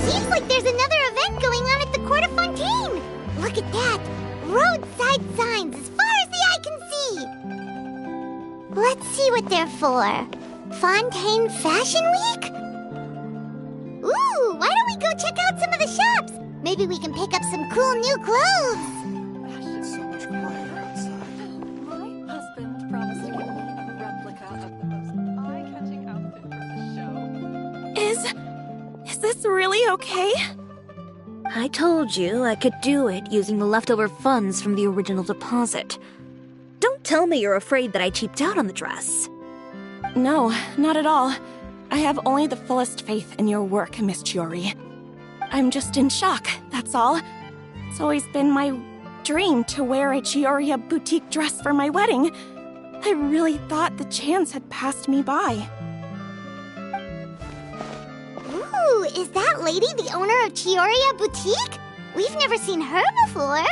Seems like there's another event going on at the Court of Fontaine! Look at that! Roadside signs as far as the eye can see! Let's see what they're for. Fontaine Fashion Week? Ooh, why don't we go check out some of the shops? Maybe we can pick up some cool new clothes! It's so much quieter outside. My husband promised to get me a replica of the most eye-catching outfit for the show. Is this really okay? I told you I could do it using the leftover funds from the original deposit. Don't tell me you're afraid that I cheaped out on the dress. No, not at all. I have only the fullest faith in your work, Miss Chiori. I'm just in shock, that's all. It's always been my dream to wear a Chiori boutique dress for my wedding. I really thought the chance had passed me by. Ooh, is that lady the owner of Chiori Boutique? We've never seen her before.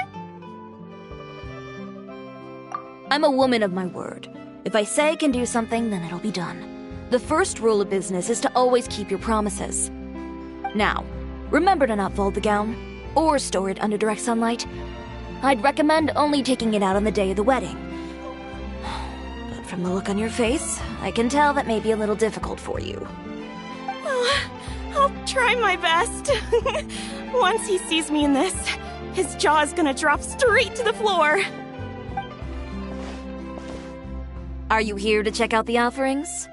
I'm a woman of my word. If I say I can do something, then it'll be done. The first rule of business is to always keep your promises. Now, remember to not fold the gown, or store it under direct sunlight. I'd recommend only taking it out on the day of the wedding. But from the look on your face, I can tell that may be a little difficult for you. I'll try my best. Once he sees me in this, his jaw's gonna drop straight to the floor. Are you here to check out the offerings?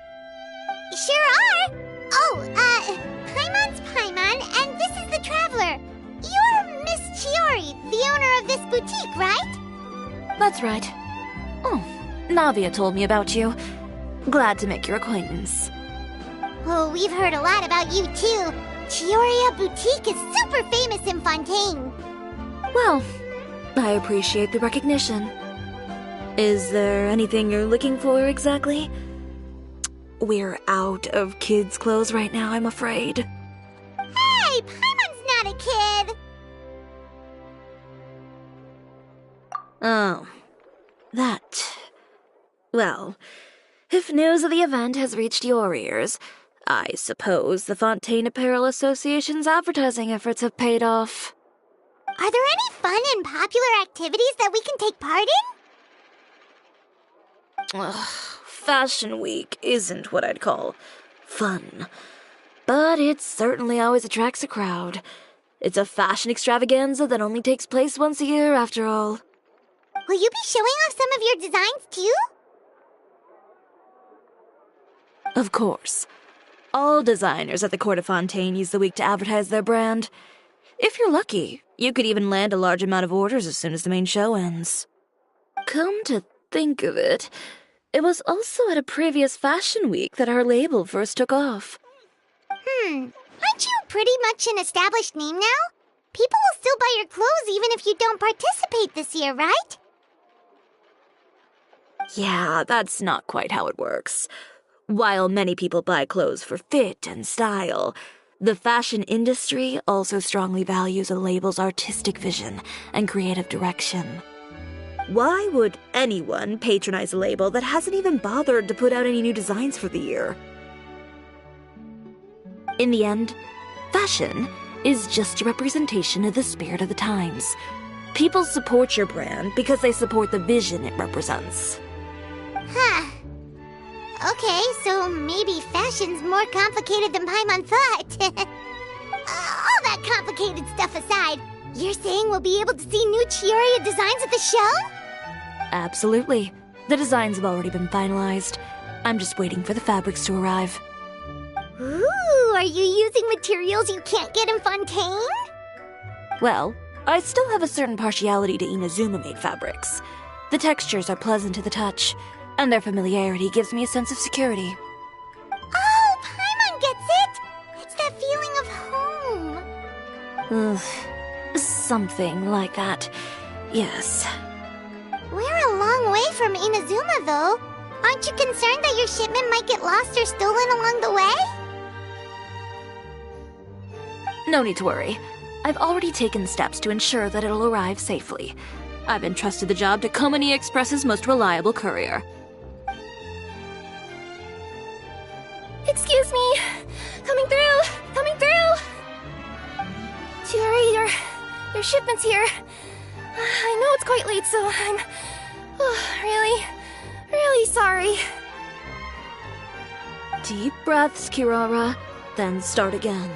Sure are! Oh, Paimon's Paimon, and this is the Traveler. You're Miss Chiori, the owner of this boutique, right? That's right. Oh, Navia told me about you. Glad to make your acquaintance. Oh, we've heard a lot about you, too. Chiori Boutique is super famous in Fontaine. Well, I appreciate the recognition. Is there anything you're looking for exactly? We're out of kids' clothes right now, I'm afraid. Hey, Paimon's not a kid! Oh, that. Well, if news of the event has reached your ears, I suppose the Fontaine Apparel Association's advertising efforts have paid off. Are there any fun and popular activities that we can take part in? Ugh, Fashion Week isn't what I'd call fun. But it certainly always attracts a crowd. It's a fashion extravaganza that only takes place once a year, after all. Will you be showing off some of your designs, too? Of course. All designers at the Court of Fontaine use the week to advertise their brand. If you're lucky, you could even land a large amount of orders as soon as the main show ends. Come to think of it, it was also at a previous fashion week that our label first took off. Aren't you pretty much an established name now? People will still buy your clothes even if you don't participate this year, right? Yeah, that's not quite how it works. While many people buy clothes for fit and style, the fashion industry also strongly values a label's artistic vision and creative direction. Why would anyone patronize a label that hasn't even bothered to put out any new designs for the year? In the end, fashion is just a representation of the spirit of the times. People support your brand because they support the vision it represents. Huh. Okay, so maybe fashion's more complicated than Paimon thought. All that complicated stuff aside, you're saying we'll be able to see new Chiori designs at the show? Absolutely. The designs have already been finalized. I'm just waiting for the fabrics to arrive. Ooh, are you using materials you can't get in Fontaine? Well, I still have a certain partiality to Inazuma-made fabrics. The textures are pleasant to the touch, and their familiarity gives me a sense of security. Oh, Paimon gets it! It's that feeling of home. Ugh, something like that. Yes. We're a long way from Inazuma, though. Aren't you concerned that your shipment might get lost or stolen along the way? No need to worry. I've already taken steps to ensure that it'll arrive safely. I've entrusted the job to Komani Express's most reliable courier. Excuse me! Coming through! Coming through! Chiori, your shipment's here. I know it's quite late, so I'm really sorry. Deep breaths, Kirara, then start again.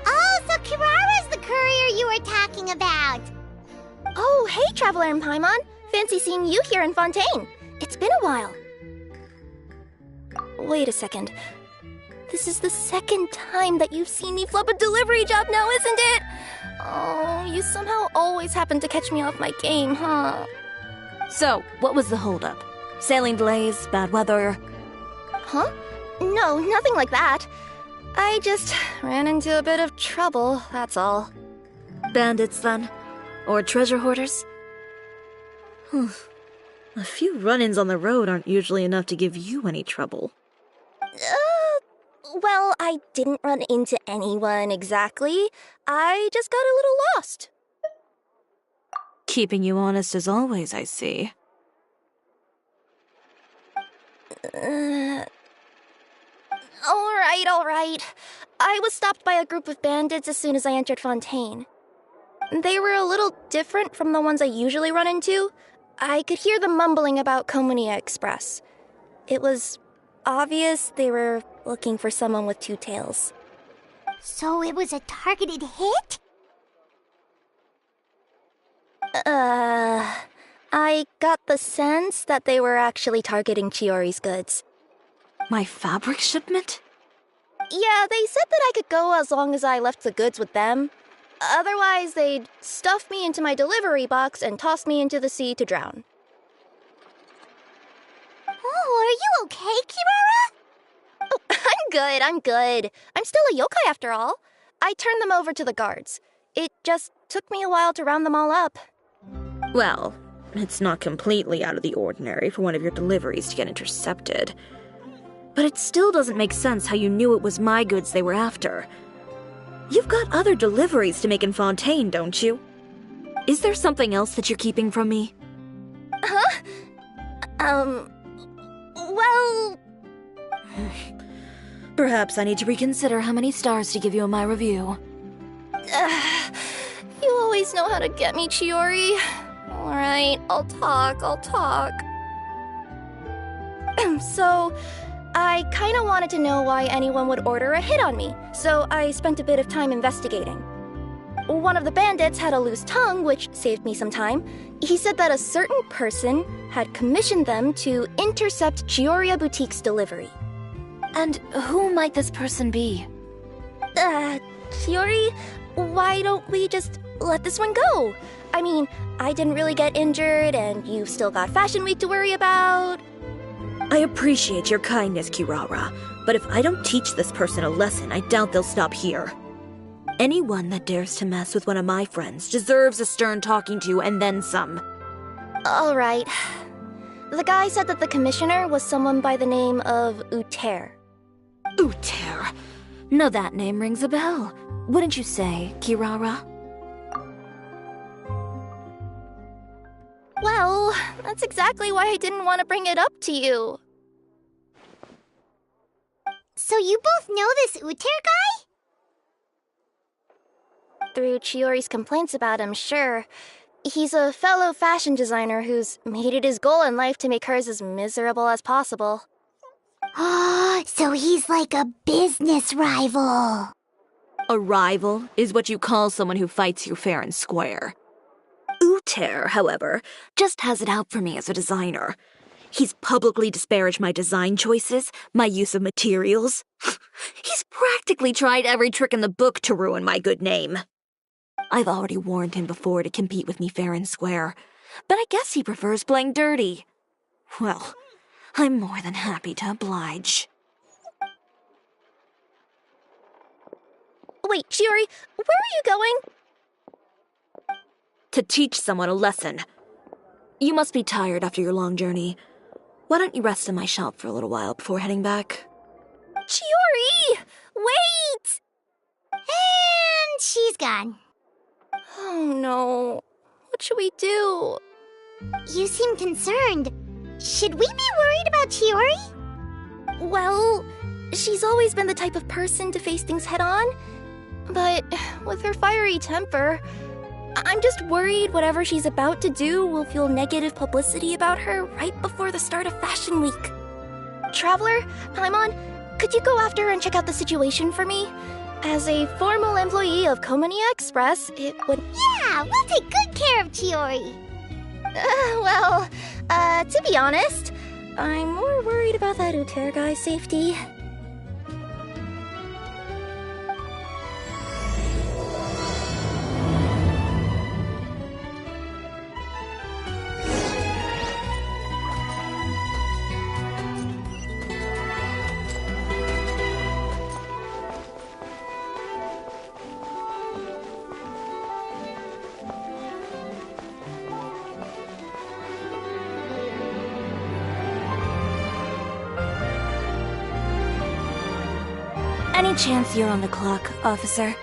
Oh, so Kirara's the courier you were talking about. Oh, hey, Traveler and Paimon. Fancy seeing you here in Fontaine. It's been a while. Wait a second. This is the second time that you've seen me flub a delivery job now, isn't it? Oh, you somehow always happen to catch me off my game, huh? So, what was the holdup? Sailing delays, bad weather? Huh? No, nothing like that. I just ran into a bit of trouble, that's all. Bandits, then? Or treasure hoarders? A few run-ins on the road aren't usually enough to give you any trouble. Well, I didn't run into anyone exactly. I just got a little lost. Keeping you honest as always, I see. All right. I was stopped by a group of bandits as soon as I entered Fontaine. They were a little different from the ones I usually run into. I could hear them mumbling about Komani Express. It was obvious they were looking for someone with two tails. So it was a targeted hit? I got the sense that they were actually targeting Chiori's goods. My fabric shipment? Yeah, they said that I could go as long as I left the goods with them. Otherwise, they'd stuff me into my delivery box and toss me into the sea to drown. Oh, are you okay, Kirara? Oh, I'm good. I'm still a yokai after all. I turned them over to the guards. It just took me a while to round them all up. Well, it's not completely out of the ordinary for one of your deliveries to get intercepted. But it still doesn't make sense how you knew it was my goods they were after. You've got other deliveries to make in Fontaine, don't you? Is there something else that you're keeping from me? Huh? Well... Perhaps I need to reconsider how many stars to give you in my review. You always know how to get me, Chiori. Alright, I'll talk. So, I kinda wanted to know why anyone would order a hit on me, so I spent a bit of time investigating. One of the bandits had a loose tongue, which saved me some time. He said that a certain person had commissioned them to intercept Chiori Boutique's delivery. And who might this person be? Chiori, why don't we just let this one go? I mean, I didn't really get injured, and you've still got Fashion Week to worry about. I appreciate your kindness, Kirara, but if I don't teach this person a lesson, I doubt they'll stop here. Anyone that dares to mess with one of my friends deserves a stern talking to and then some. Alright. The guy said that the commissioner was someone by the name of Uter. Uter. Now that name rings a bell. Wouldn't you say, Kirara? Well, that's exactly why I didn't want to bring it up to you. So you both know this Uter guy? Through Chiori's complaints about him, sure. He's a fellow fashion designer who's made it his goal in life to make hers as miserable as possible. Oh, so he's like a business rival. A rival is what you call someone who fights you fair and square. Uter, however, just has it out for me as a designer. He's publicly disparaged my design choices, my use of materials. He's practically tried every trick in the book to ruin my good name. I've already warned him before to compete with me fair and square, but I guess he prefers playing dirty. Well, I'm more than happy to oblige. Wait, Chiori, where are you going? To teach someone a lesson. You must be tired after your long journey. Why don't you rest in my shop for a little while before heading back? Chiori! Wait! And she's gone. Oh no. What should we do? You seem concerned. Should we be worried about Chiori? Well, she's always been the type of person to face things head on. But with her fiery temper, I'm just worried whatever she's about to do will feel negative publicity about her right before the start of Fashion Week. Traveler, Paimon, could you go after her and check out the situation for me? As a formal employee of Komania Express, it would... Yeah, we'll take good care of Chiori. To be honest, I'm more worried about that Uter guy's safety. Any chance you're on the clock, officer?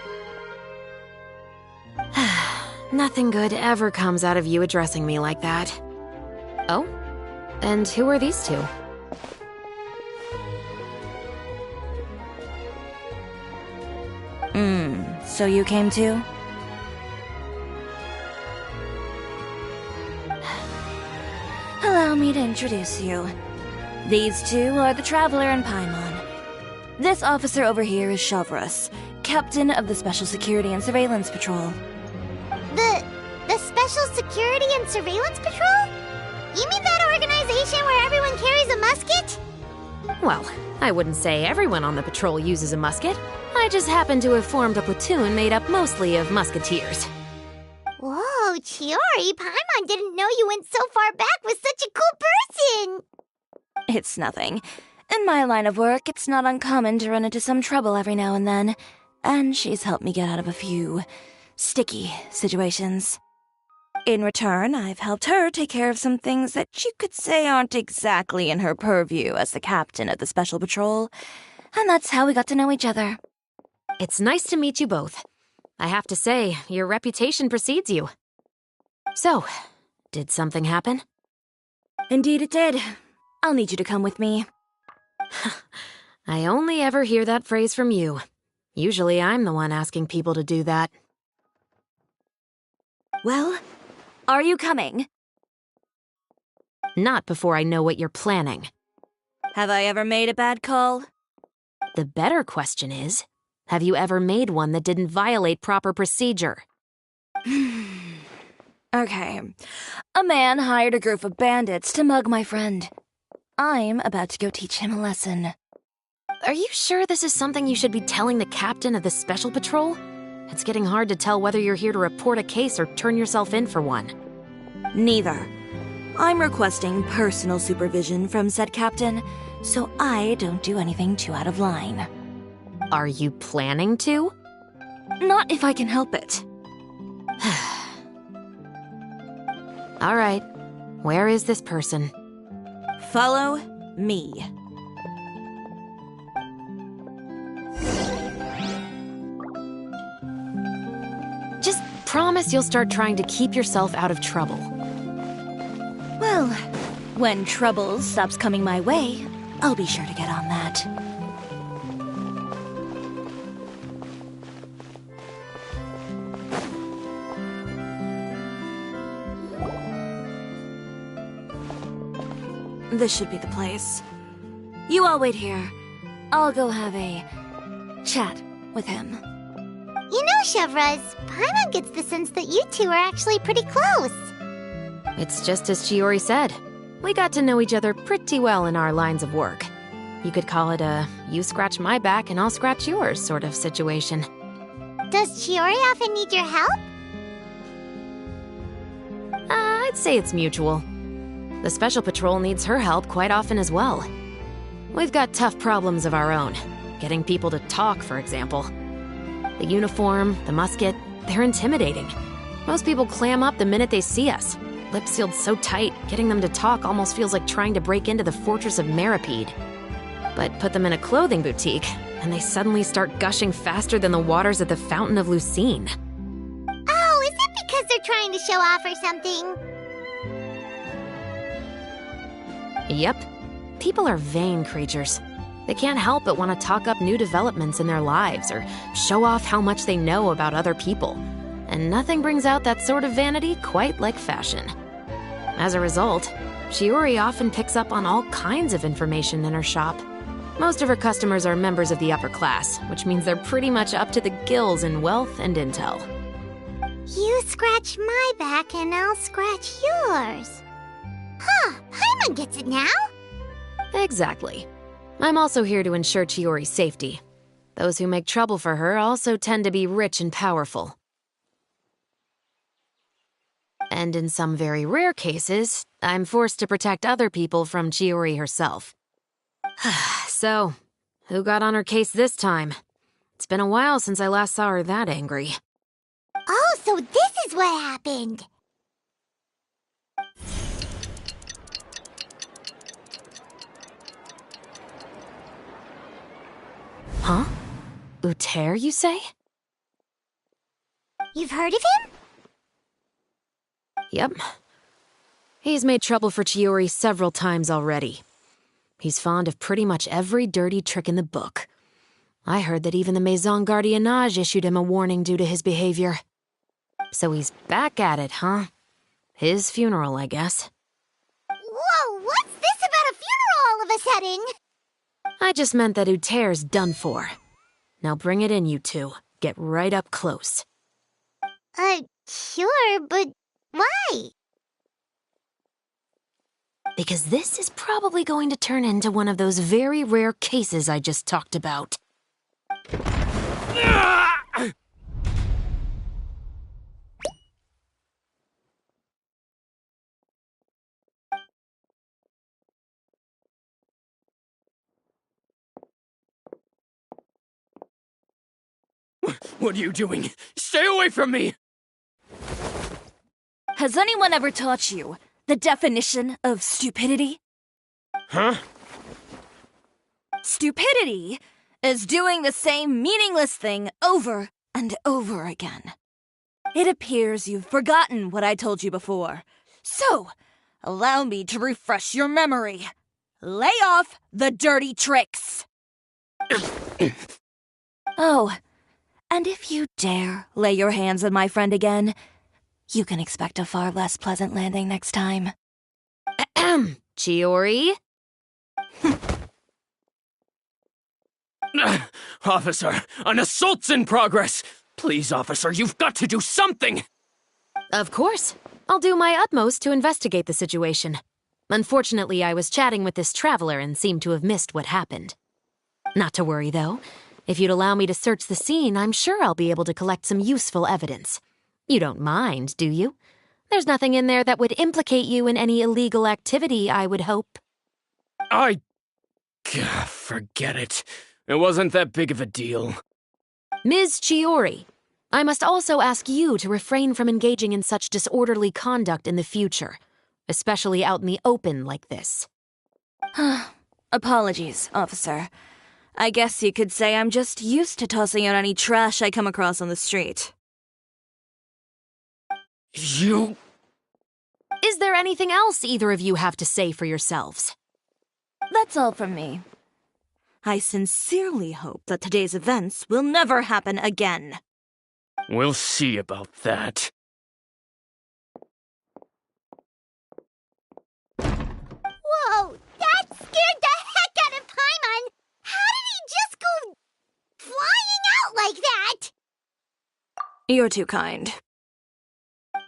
Nothing good ever comes out of you addressing me like that. Oh? And who are these two? So you came too? Allow me to introduce you. These two are the Traveler and Paimon. This officer over here is Shavras, captain of the Special Security and Surveillance Patrol. The Special Security and Surveillance Patrol? You mean that organization where everyone carries a musket? Well, I wouldn't say everyone on the patrol uses a musket. I just happen to have formed a platoon made up mostly of musketeers. Whoa, Chiori, Paimon didn't know you went so far back with such a cool person! It's nothing. In my line of work, it's not uncommon to run into some trouble every now and then, and she's helped me get out of a few sticky situations. In return, I've helped her take care of some things that you could say aren't exactly in her purview as the captain of the Special Patrol, and that's how we got to know each other. It's nice to meet you both. I have to say, your reputation precedes you. So, did something happen? Indeed it did. I'll need you to come with me. I only ever hear that phrase from you. Usually I'm the one asking people to do that. Well, are you coming? Not before I know what you're planning. Have I ever made a bad call? The better question is, have you ever made one that didn't violate proper procedure? Okay. A man hired a group of bandits to mug my friend. I'm about to go teach him a lesson. Are you sure this is something you should be telling the captain of the Special Patrol? It's getting hard to tell whether you're here to report a case or turn yourself in for one. Neither. I'm requesting personal supervision from said captain, so I don't do anything too out of line. Are you planning to? Not if I can help it. All right. Where is this person? Follow me. Just promise you'll start trying to keep yourself out of trouble. Well, when trouble stops coming my way, I'll be sure to get on that. This should be the place. You all wait here. I'll go have a chat with him. You know, Shavras, Paimon gets the sense that you two are actually pretty close. It's just as Chiori said. We got to know each other pretty well in our lines of work. You could call it a you scratch my back and I'll scratch yours sort of situation. Does Chiori often need your help? I'd say it's mutual. The Special Patrol needs her help quite often as well. We've got tough problems of our own. Getting people to talk, for example. The uniform, the musket, they're intimidating. Most people clam up the minute they see us. Lips sealed so tight, getting them to talk almost feels like trying to break into the fortress of Meripede. But put them in a clothing boutique, and they suddenly start gushing faster than the waters at the Fountain of Lucine. Oh, is it because they're trying to show off or something. Yep. People are vain creatures. They can't help but want to talk up new developments in their lives or show off how much they know about other people. And nothing brings out that sort of vanity quite like fashion. As a result, Chiori often picks up on all kinds of information in her shop. Most of her customers are members of the upper class, which means they're pretty much up to the gills in wealth and intel. You scratch my back and I'll scratch yours. Huh, Paimon gets it now. Exactly. I'm also here to ensure Chiori's safety. Those who make trouble for her also tend to be rich and powerful. And in some very rare cases, I'm forced to protect other people from Chiori herself. So, who got on her case this time? It's been a while since I last saw her that angry. Oh, so this is what happened. Huh? Uter, you say? You've heard of him? Yep. He's made trouble for Chiori several times already. He's fond of pretty much every dirty trick in the book. I heard that even the Maison Gardiennage issued him a warning due to his behavior. So he's back at it, huh? His funeral, I guess. Whoa, what's this about a funeral all of a sudden? I just meant that Uter's done for. Now bring it in, you two. Get right up close. Sure, but why? Because this is probably going to turn into one of those very rare cases I just talked about. What are you doing? Stay away from me! Has anyone ever taught you the definition of stupidity? Huh? Stupidity is doing the same meaningless thing over and over again. It appears you've forgotten what I told you before. So, allow me to refresh your memory. Lay off the dirty tricks. Oh, and if you dare lay your hands on my friend again, you can expect a far less pleasant landing next time. Ahem. Chiori? Officer, an assault's in progress! Please, officer, you've got to do something! Of course. I'll do my utmost to investigate the situation. Unfortunately, I was chatting with this traveler and seemed to have missed what happened. Not to worry, though. If you'd allow me to search the scene, I'm sure I'll be able to collect some useful evidence. You don't mind, do you? There's nothing in there that would implicate you in any illegal activity, I would hope. Forget it. It wasn't that big of a deal. Ms. Chiori, I must also ask you to refrain from engaging in such disorderly conduct in the future, especially out in the open like this. Apologies, officer. I guess you could say I'm just used to tossing out any trash I come across on the street. You... Is there anything else either of you have to say for yourselves? That's all from me. I sincerely hope that today's events will never happen again. We'll see about that. Whoa, that scared the heck out of Paimon! How did he just go flying out like that? You're too kind.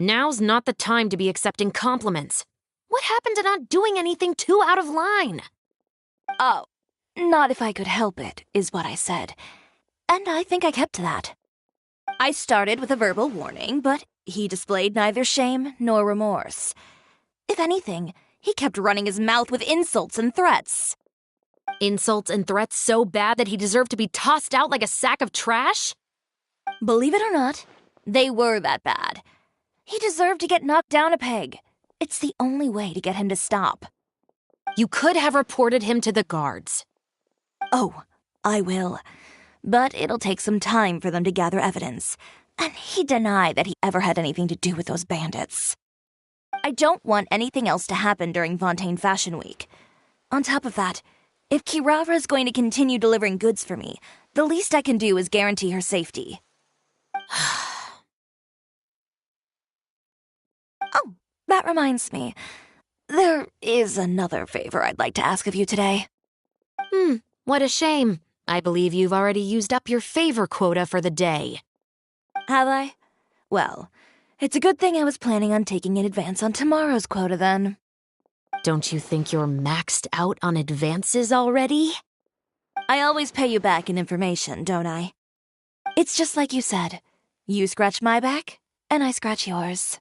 Now's not the time to be accepting compliments. What happened to not doing anything too out of line? Oh, not if I could help it, is what I said. And I think I kept that. I started with a verbal warning, but he displayed neither shame nor remorse. If anything, he kept running his mouth with insults and threats. Insults and threats so bad that he deserved to be tossed out like a sack of trash? Believe it or not, they were that bad. He deserved to get knocked down a peg. It's the only way to get him to stop. You could have reported him to the guards. Oh, I will. But it'll take some time for them to gather evidence. And he denied that he ever had anything to do with those bandits. I don't want anything else to happen during Fontaine Fashion Week. On top of that, if Kirara is going to continue delivering goods for me, the least I can do is guarantee her safety. Oh, that reminds me. There is another favor I'd like to ask of you today. What a shame. I believe you've already used up your favor quota for the day. Have I? Well, it's a good thing I was planning on taking an advance on tomorrow's quota then. Don't you think you're maxed out on advances already? I always pay you back in information, don't I? It's just like you said. You scratch my back, and I scratch yours.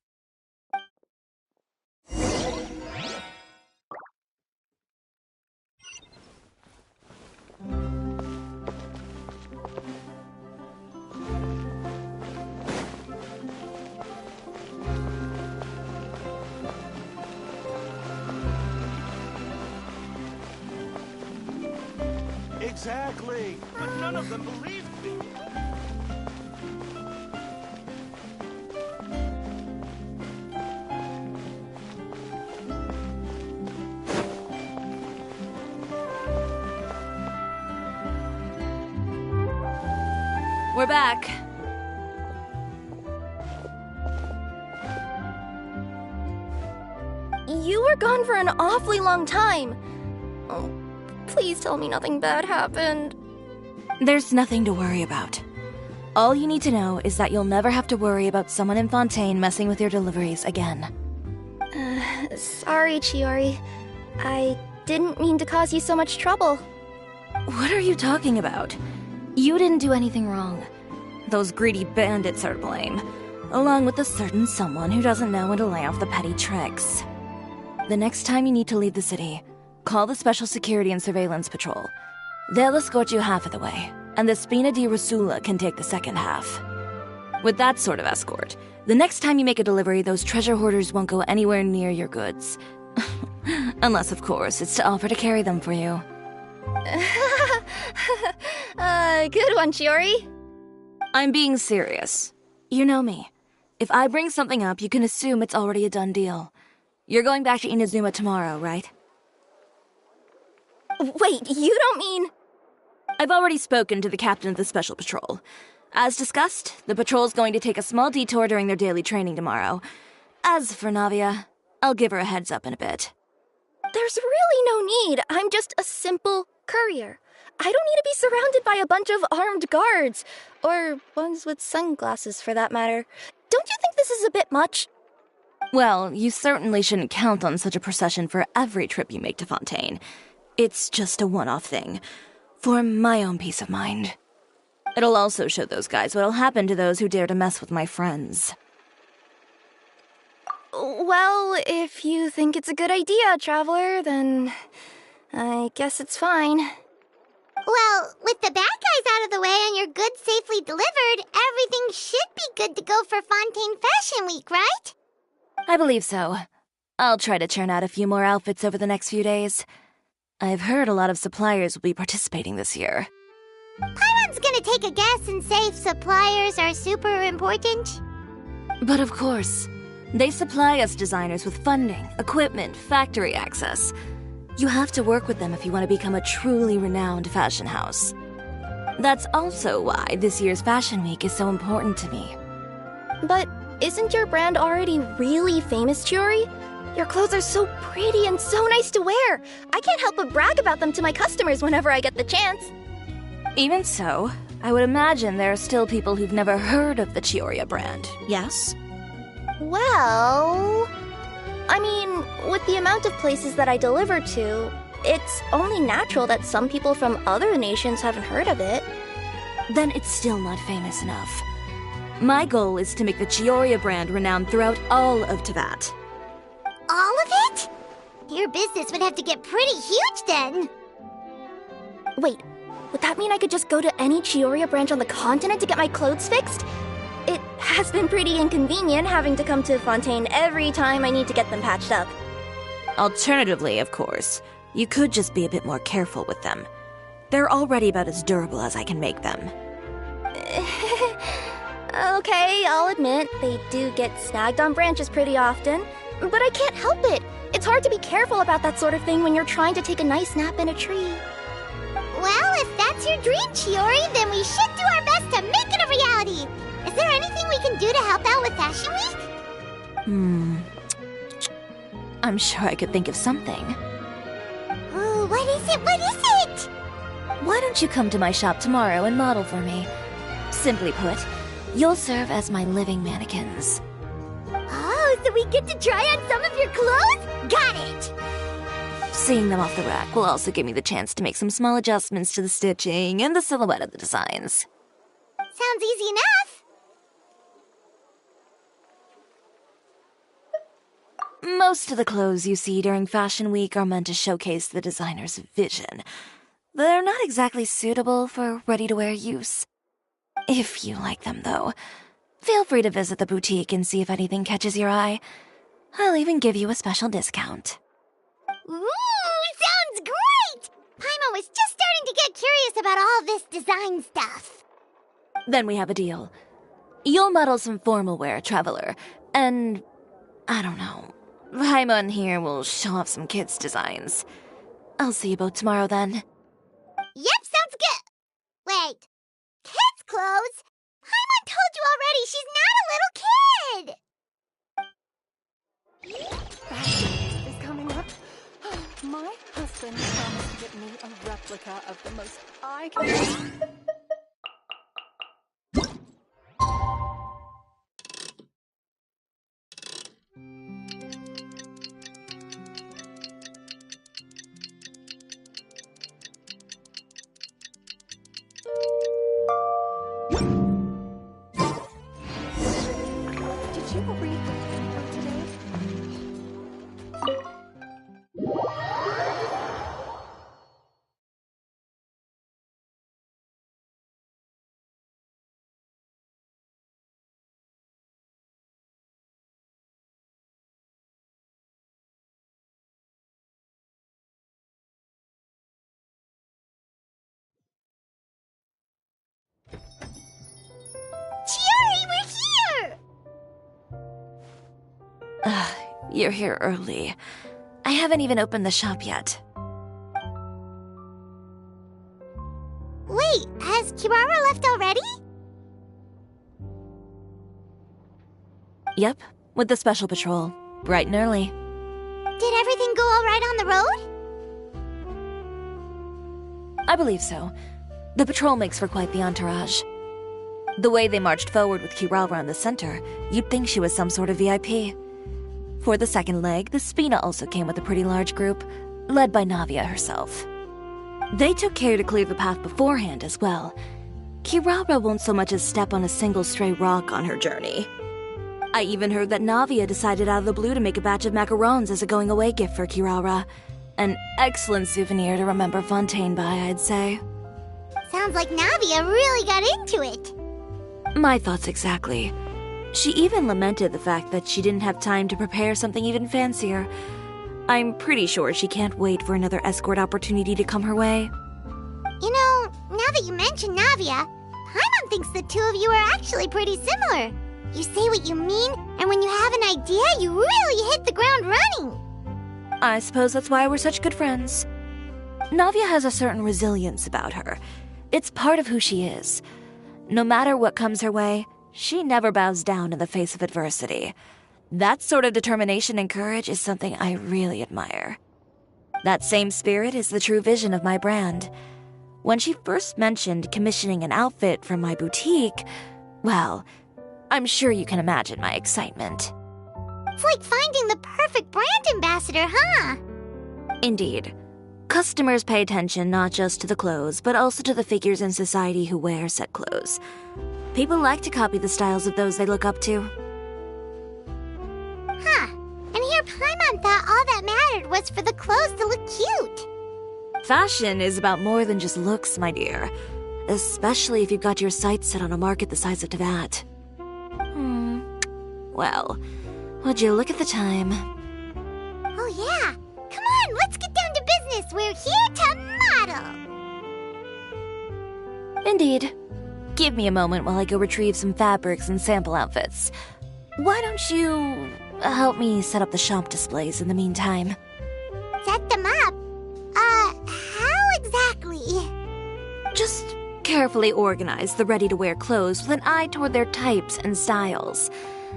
Exactly, but none of them believed me. We're back. You were gone for an awfully long time. Oh, please tell me nothing bad happened. There's nothing to worry about. All you need to know is that you'll never have to worry about someone in Fontaine messing with your deliveries again. Sorry, Chiori. I didn't mean to cause you so much trouble. What are you talking about? You didn't do anything wrong. Those greedy bandits are to blame, along with a certain someone who doesn't know when to lay off the petty tricks. The next time you need to leave the city, call the Special Security and Surveillance Patrol. They'll escort you half of the way, and the Spina di Rosula can take the second half. With that sort of escort, the next time you make a delivery, those treasure hoarders won't go anywhere near your goods. Unless, of course, it's to offer to carry them for you. Good one, Chiori. I'm being serious. You know me. If I bring something up, you can assume it's already a done deal. You're going back to Inazuma tomorrow, right? Wait, you don't mean... I've already spoken to the captain of the Special Patrol. As discussed, the patrol's going to take a small detour during their daily training tomorrow. As for Navia, I'll give her a heads up in a bit. There's really no need. I'm just a simple courier. I don't need to be surrounded by a bunch of armed guards. Or ones with sunglasses, for that matter. Don't you think this is a bit much? Well, you certainly shouldn't count on such a procession for every trip you make to Fontaine. It's just a one-off thing. For my own peace of mind. It'll also show those guys what'll happen to those who dare to mess with my friends. Well, if you think it's a good idea, Traveler, then I guess it's fine. Well, with the bad guys out of the way and your goods safely delivered, everything should be good to go for Fontaine Fashion Week, right? I believe so. I'll try to churn out a few more outfits over the next few days. I've heard a lot of suppliers will be participating this year. Paimon's gonna take a guess and say suppliers are super important. But of course, they supply us designers with funding, equipment, factory access. You have to work with them if you want to become a truly renowned fashion house. That's also why this year's Fashion Week is so important to me. But isn't your brand already really famous, Chiori? Your clothes are so pretty and so nice to wear. I can't help but brag about them to my customers whenever I get the chance. Even so, I would imagine there are still people who've never heard of the Chiori brand, yes? Well... I mean, with the amount of places that I deliver to, it's only natural that some people from other nations haven't heard of it. Then it's still not famous enough. My goal is to make the Chiori brand renowned throughout all of Teyvat. All of it? Your business would have to get pretty huge then. Wait, would that mean I could just go to any Chiori branch on the continent to get my clothes fixed? It has been pretty inconvenient having to come to Fontaine every time I need to get them patched up. Alternatively, of course, you could just be a bit more careful with them. They're already about as durable as I can make them. Okay, I'll admit, they do get snagged on branches pretty often. But I can't help it. It's hard to be careful about that sort of thing when you're trying to take a nice nap in a tree. Well, if that's your dream, Chiori, then we should do our best to make it a reality. Is there anything we can do to help out with Fashion Week? I'm sure I could think of something. Ooh, what is it? What is it? Why don't you come to my shop tomorrow and model for me? Simply put, you'll serve as my living mannequins. Oh, so we get to try on some of your clothes? Got it! Seeing them off the rack will also give me the chance to make some small adjustments to the stitching and the silhouette of the designs. Sounds easy enough. Most of the clothes you see during Fashion Week are meant to showcase the designer's vision. They're not exactly suitable for ready-to-wear use. If you like them, though, feel free to visit the boutique and see if anything catches your eye. I'll even give you a special discount. Ooh, sounds great! Paimon was just starting to get curious about all this design stuff. Then we have a deal. You'll model some formal wear, Traveler, and I don't know. Paimon here will show off some kids' designs. I'll see you both tomorrow then. Yep, sounds good. Wait, kids' clothes? Paimon told you already she's not a little kid! Fashion is coming up. My husband promised to get me a replica of the most eye-catching... Did you read the paper today? Chiori, we're here! You're here early. I haven't even opened the shop yet. Wait, has Kirara left already? Yep, with the special patrol. Bright and early. Did everything go all right on the road? I believe so. The patrol makes for quite the entourage. The way they marched forward with Kirara in the center, you'd think she was some sort of VIP. For the second leg, the Spina also came with a pretty large group, led by Navia herself. They took care to clear the path beforehand as well. Kirara won't so much as step on a single stray rock on her journey. I even heard that Navia decided out of the blue to make a batch of macarons as a going-away gift for Kirara. An excellent souvenir to remember Fontaine by, I'd say. Sounds like Navia really got into it. My thoughts exactly. She even lamented the fact that she didn't have time to prepare something even fancier. I'm pretty sure she can't wait for another escort opportunity to come her way. You know, now that you mention Navia, Paimon thinks the two of you are actually pretty similar. You say what you mean, and when you have an idea, you really hit the ground running. I suppose that's why we're such good friends. Navia has a certain resilience about her. It's part of who she is. No matter what comes her way, she never bows down in the face of adversity. That sort of determination and courage is something I really admire. That same spirit is the true vision of my brand. When she first mentioned commissioning an outfit from my boutique, well, I'm sure you can imagine my excitement. It's like finding the perfect brand ambassador, huh? Indeed. Customers pay attention not just to the clothes, but also to the figures in society who wear said clothes. People like to copy the styles of those they look up to. Huh. And here Paimon thought all that mattered was for the clothes to look cute. Fashion is about more than just looks, my dear. Especially if you've got your sights set on a market the size of Teyvat. Well, would you look at the time? Oh yeah. Come on, let's get down to business. We're here to model. Indeed. give me a moment while I go retrieve some fabrics and sample outfits. Why don't you help me set up the shop displays in the meantime? Set them up? How exactly? Just carefully organize the ready-to-wear clothes with an eye toward their types and styles.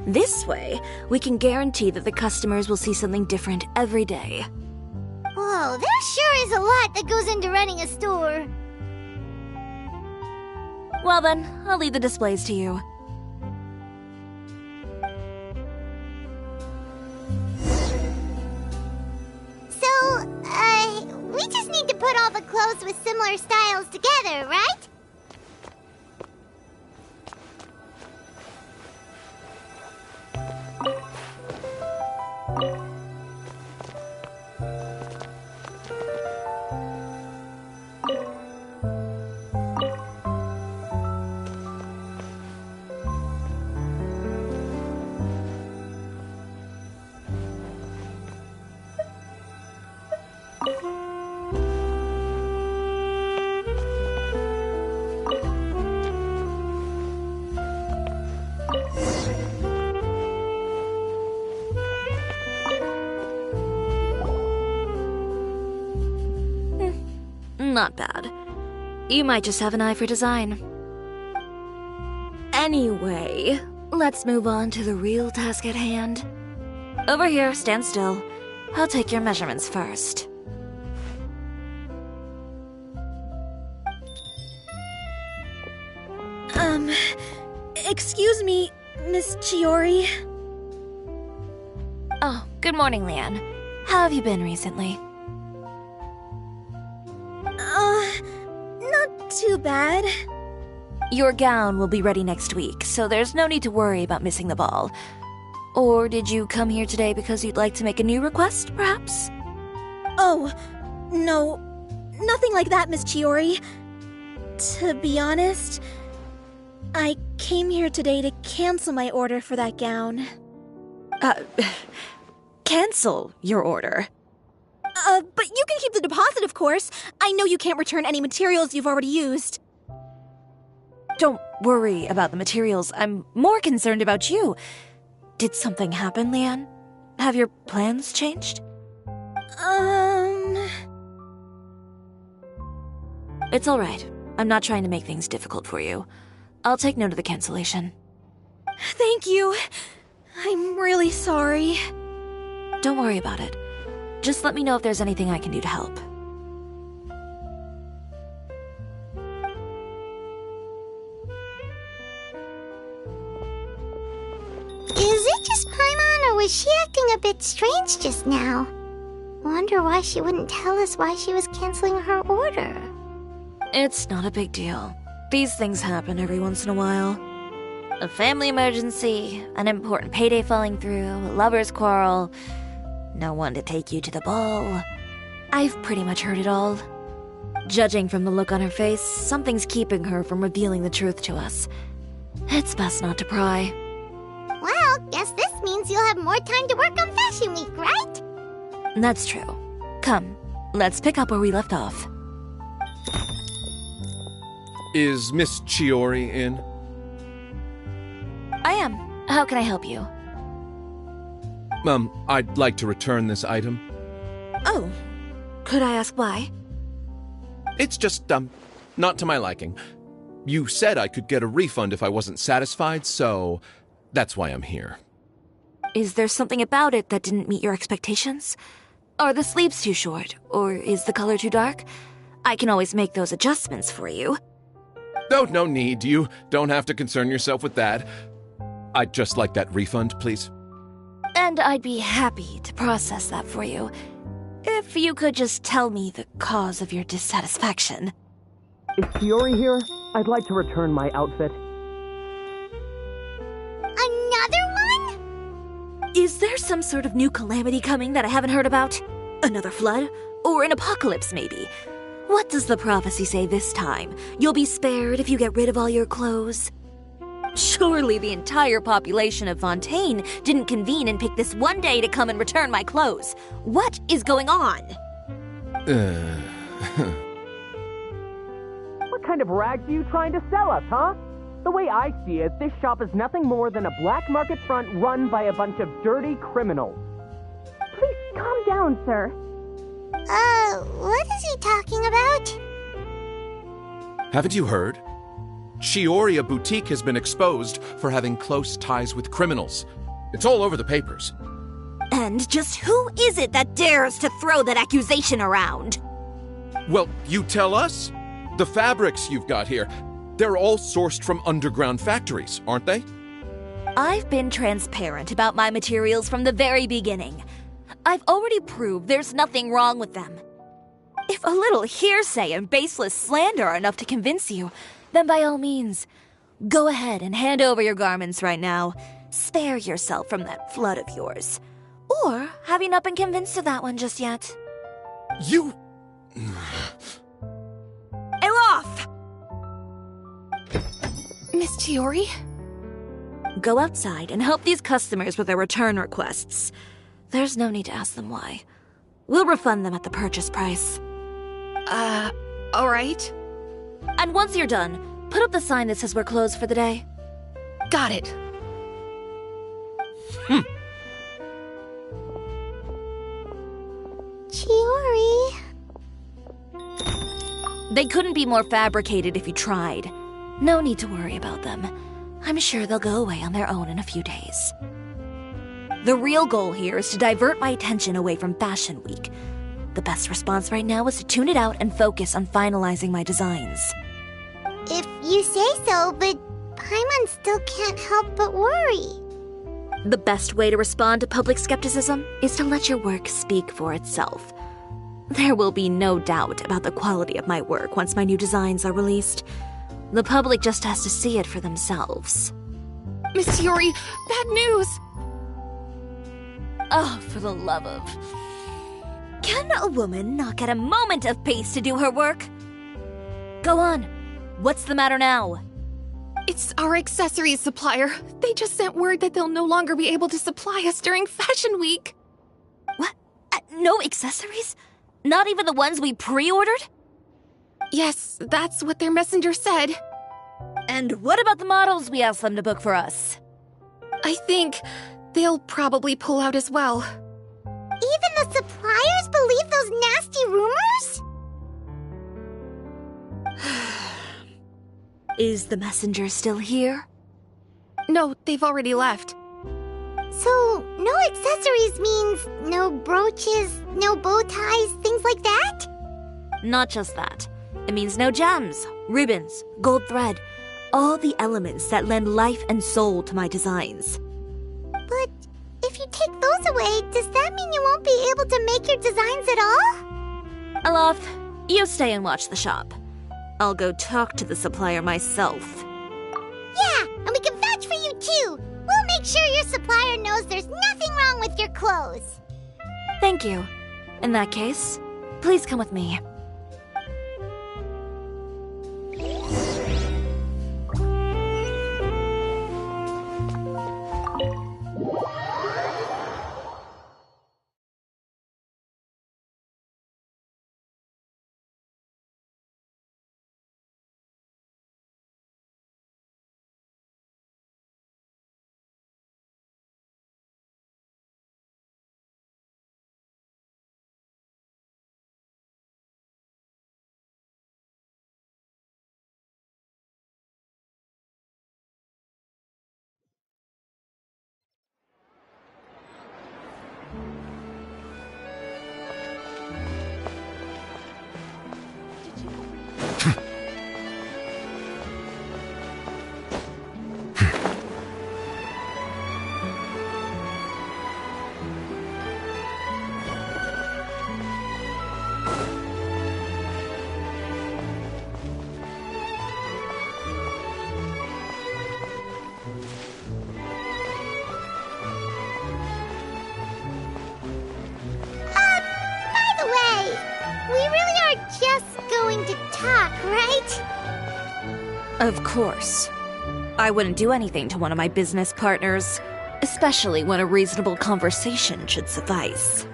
This way, we can guarantee that the customers will see something different every day. Whoa, there sure is a lot that goes into running a store. Well then, I'll leave the displays to you. So, we just need to put all the clothes with similar styles together, right? Not bad. You might just have an eye for design. Anyway, let's move on to the real task at hand. Over here, stand still. I'll take your measurements first. Excuse me, Miss Chiori. Oh, good morning, Leanne. How have you been recently? Not too bad. Your gown will be ready next week, so there's no need to worry about missing the ball. Or did you come here today because you'd like to make a new request, perhaps? Oh, no. Nothing like that, Miss Chiori. To be honest, I came here today to cancel my order for that gown. Cancel your order. But you can keep the deposit, of course. I know you can't return any materials you've already used. Don't worry about the materials. I'm more concerned about you. Did something happen, Leanne? Have your plans changed? It's all right. I'm not trying to make things difficult for you. I'll take note of the cancellation. Thank you. I'm really sorry. Don't worry about it. Just let me know if there's anything I can do to help. Is it just Paimon, or was she acting a bit strange just now? Wonder why she wouldn't tell us why she was canceling her order. It's not a big deal. These things happen every once in a while. A family emergency, an important payday falling through, a lover's quarrel, no one to take you to the ball. I've pretty much heard it all. Judging from the look on her face, something's keeping her from revealing the truth to us. It's best not to pry. Well, guess this means you'll have more time to work on Fashion Week, right? That's true. Come, let's pick up where we left off. Is Miss Chiori in? I am. How can I help you? I'd like to return this item. Oh. Could I ask why? It's just, not to my liking. You said I could get a refund if I wasn't satisfied, so that's why I'm here. Is there something about it that didn't meet your expectations? Are the sleeves too short, or is the color too dark? I can always make those adjustments for you. No need. You don't have to concern yourself with that. I'd just like that refund, please. And I'd be happy to process that for you. If you could just tell me the cause of your dissatisfaction. Is Chiori here? I'd like to return my outfit. Another one? Is there some sort of new calamity coming that I haven't heard about? Another flood? Or an apocalypse, maybe? What does the prophecy say this time? You'll be spared if you get rid of all your clothes? Surely the entire population of Fontaine didn't convene and pick this one day to come and return my clothes. What is going on? What kind of rags are you trying to sell us, huh? The way I see it, this shop is nothing more than a black market front run by a bunch of dirty criminals. Please calm down, sir. What is he talking about? Haven't you heard? Chiori, a boutique, has been exposed for having close ties with criminals. It's all over the papers. And just who is it that dares to throw that accusation around? Well, you tell us. The fabrics you've got here, they're all sourced from underground factories, aren't they? I've been transparent about my materials from the very beginning. I've already proved there's nothing wrong with them. If a little hearsay and baseless slander are enough to convince you, then by all means, go ahead and hand over your garments right now. Spare yourself from that flood of yours. Or have you not been convinced of that one just yet? You... Elof! Miss Chiori? Go outside and help these customers with their return requests. There's no need to ask them why. We'll refund them at the purchase price. Alright. And once you're done, put up the sign that says we're closed for the day. Got it. Chiori. They couldn't be more fabricated if you tried. No need to worry about them. I'm sure they'll go away on their own in a few days. The real goal here is to divert my attention away from Fashion Week. The best response right now is to tune it out and focus on finalizing my designs. If you say so, but Paimon still can't help but worry. The best way to respond to public skepticism is to let your work speak for itself. There will be no doubt about the quality of my work once my new designs are released. The public just has to see it for themselves. Miss Chiori, bad news! Oh, for the love of... Can a woman not get a moment of peace to do her work? Go on. What's the matter now? It's our accessories supplier. They just sent word that they'll no longer be able to supply us during Fashion Week. What? No accessories? Not even the ones we pre-ordered? Yes, that's what their messenger said. And what about the models we asked them to book for us? I think they'll probably pull out as well. Even the suppliers believe those nasty rumors? Is the messenger still here? No, they've already left. So, no accessories means no brooches, no bow ties, things like that? Not just that. It means no gems, ribbons, gold thread, all the elements that lend life and soul to my designs. But if you take those away, does that mean you won't be able to make your designs at all? Alof, you stay and watch the shop. I'll go talk to the supplier myself. Yeah, and we can vouch for you too. We'll make sure your supplier knows there's nothing wrong with your clothes. Thank you. In that case, please come with me. Of course. I wouldn't do anything to one of my business partners, especially when a reasonable conversation should suffice.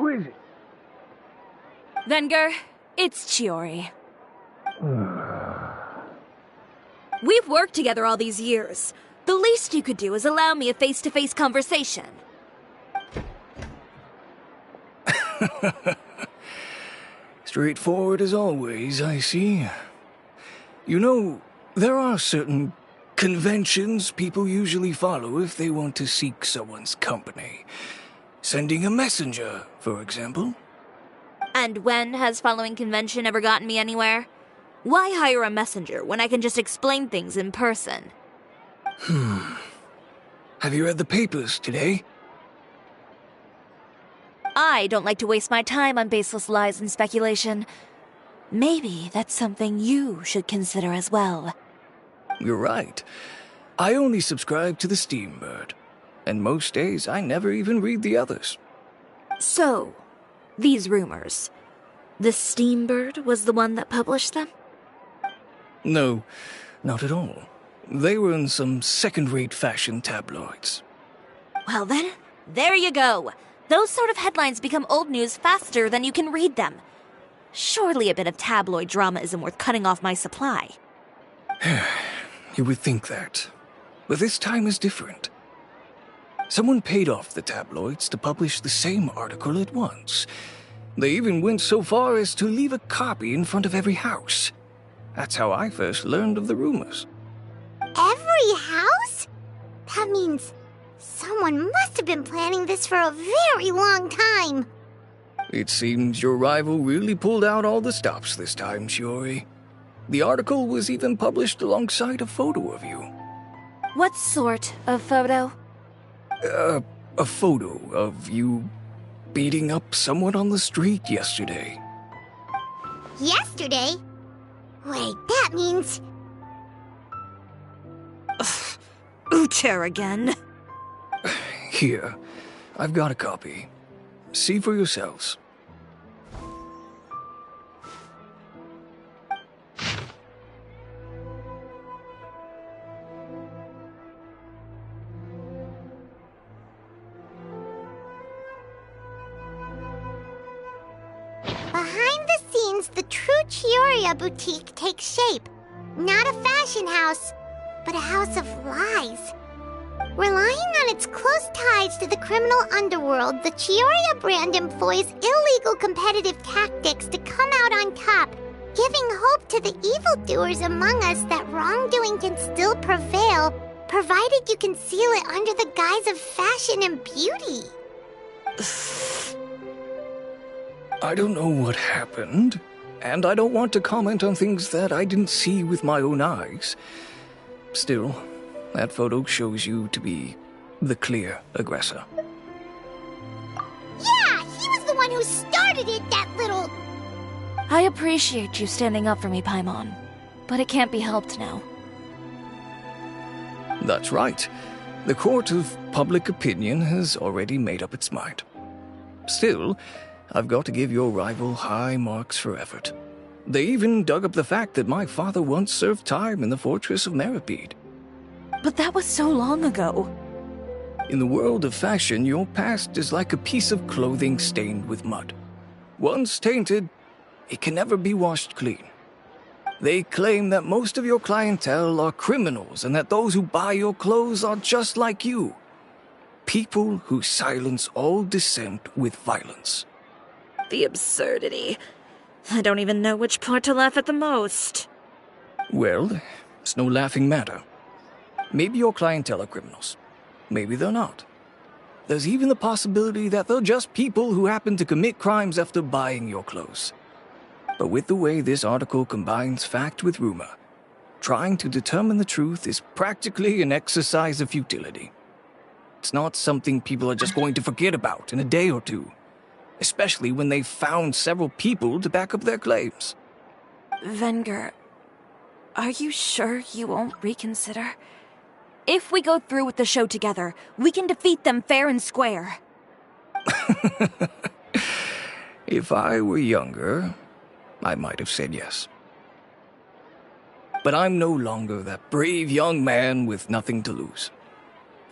Who is it? Venger, it's Chiori. We've worked together all these years. The least you could do is allow me a face-to-face conversation. Straightforward as always, I see. You know, there are certain conventions people usually follow if they want to seek someone's company. Sending a messenger, for example. And when has following convention ever gotten me anywhere? Why hire a messenger when I can just explain things in person? Have you read the papers today? I don't like to waste my time on baseless lies and speculation. Maybe that's something you should consider as well. You're right. I only subscribe to the Steambird. And most days I never even read the others. So, these rumors. The Steambird was the one that published them? No, not at all. They were in some second-rate fashion tabloids. Well then, there you go. Those sort of headlines become old news faster than you can read them. Surely a bit of tabloid drama isn't worth cutting off my supply. You would think that. But this time is different. Someone paid off the tabloids to publish the same article at once. They even went so far as to leave a copy in front of every house. That's how I first learned of the rumors. Every house? That means someone must have been planning this for a very long time. It seems your rival really pulled out all the stops this time, Chiori. The article was even published alongside a photo of you. What sort of photo? A photo of you beating up someone on the street yesterday. Yesterday? Wait, that means... Ucher again. Here, I've got a copy. See for yourselves. Behind the scenes, the true Chiori boutique takes shape. Not a fashion house, but a house of lies. Relying on its close ties to the criminal underworld, the Chiori brand employs illegal competitive tactics to come out on top, giving hope to the evildoers among us that wrongdoing can still prevail, provided you conceal it under the guise of fashion and beauty. I don't know what happened, and I don't want to comment on things that I didn't see with my own eyes. Still, that photo shows you to be the clear aggressor. Yeah, he was the one who started it, that little... I appreciate you standing up for me, Paimon, but it can't be helped now. That's right. The court of public opinion has already made up its mind. Still, I've got to give your rival high marks for effort. They even dug up the fact that my father once served time in the fortress of Meripede. But that was so long ago. In the world of fashion, your past is like a piece of clothing stained with mud. Once tainted, it can never be washed clean. They claim that most of your clientele are criminals and that those who buy your clothes are just like you. People who silence all dissent with violence. The absurdity. I don't even know which part to laugh at the most. Well, it's no laughing matter. Maybe your clientele are criminals. Maybe they're not. There's even the possibility that they're just people who happen to commit crimes after buying your clothes. But with the way this article combines fact with rumor, trying to determine the truth is practically an exercise of futility. It's not something people are just going to forget about in a day or two, especially when they've found several people to back up their claims. Venger, are you sure you won't reconsider? If we go through with the show together, we can defeat them fair and square. If I were younger, I might have said yes. But I'm no longer that brave young man with nothing to lose.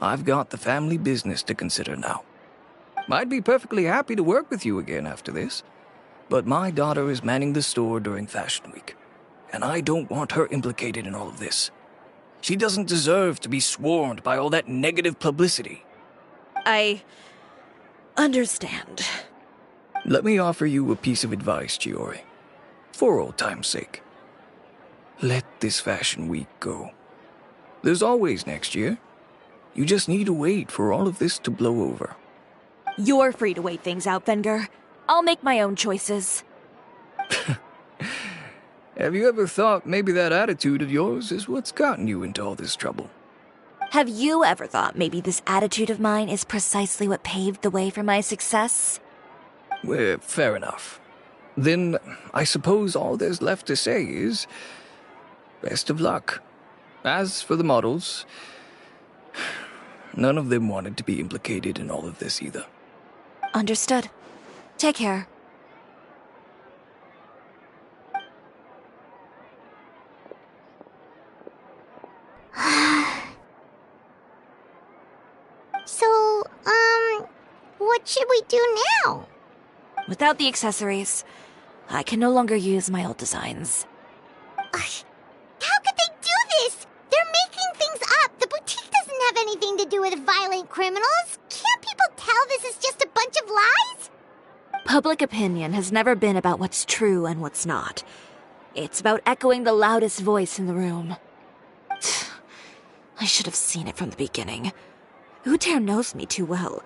I've got the family business to consider now. I'd be perfectly happy to work with you again after this. But my daughter is manning the store during Fashion Week, and I don't want her implicated in all of this. She doesn't deserve to be swarmed by all that negative publicity. I understand. Let me offer you a piece of advice, Chiori. For old time's sake. Let this Fashion Week go. There's always next year. You just need to wait for all of this to blow over. You're free to wait things out, Venger. I'll make my own choices. Have you ever thought maybe that attitude of yours is what's gotten you into all this trouble? Have you ever thought maybe this attitude of mine is precisely what paved the way for my success? Well, fair enough. Then I suppose all there's left to say is, best of luck. As for the models, none of them wanted to be implicated in all of this either. Understood. Take care. So, what should we do now? Without the accessories, I can no longer use my old designs. How could they do this? They're making things up. The boutique doesn't have anything to do with violent criminals. Can't people tell this is just a bunch of lies? Public opinion has never been about what's true and what's not. It's about echoing the loudest voice in the room. I should have seen it from the beginning. Uter knows me too well.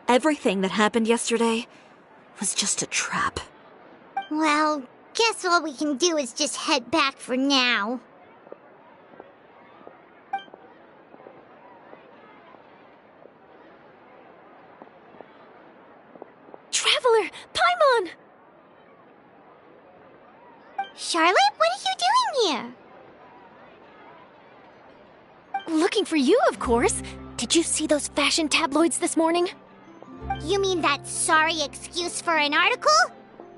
Everything that happened yesterday was just a trap. Well, guess all we can do is just head back for now. Traveler! Paimon! Charlotte, what are you doing here? Looking for you, of course. Did you see those fashion tabloids this morning? You mean that sorry excuse for an article?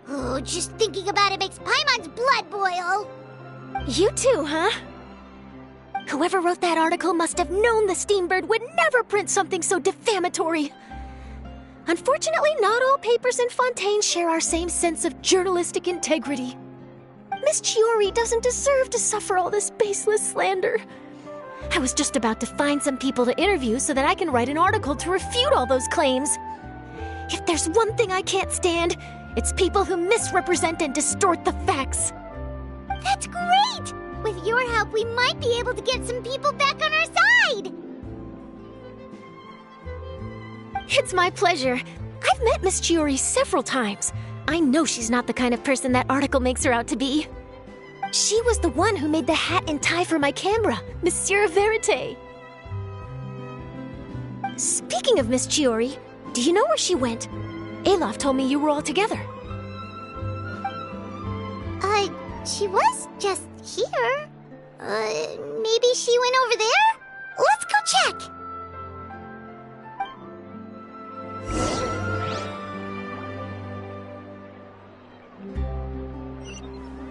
Oh, just thinking about it makes Paimon's blood boil. You too, huh? Whoever wrote that article must have known the Steambird would never print something so defamatory. Unfortunately, not all papers in Fontaine share our same sense of journalistic integrity. Miss Chiori doesn't deserve to suffer all this baseless slander. I was just about to find some people to interview so that I can write an article to refute all those claims. If there's one thing I can't stand, it's people who misrepresent and distort the facts. That's great! With your help, we might be able to get some people back on our side! It's my pleasure. I've met Miss Chiori several times. I know she's not the kind of person that article makes her out to be. She was the one who made the hat and tie for my camera, Monsieur Verite. Speaking of Miss Chiori, do you know where she went? Alof told me you were all together. She was just here. Maybe she went over there? Let's go check!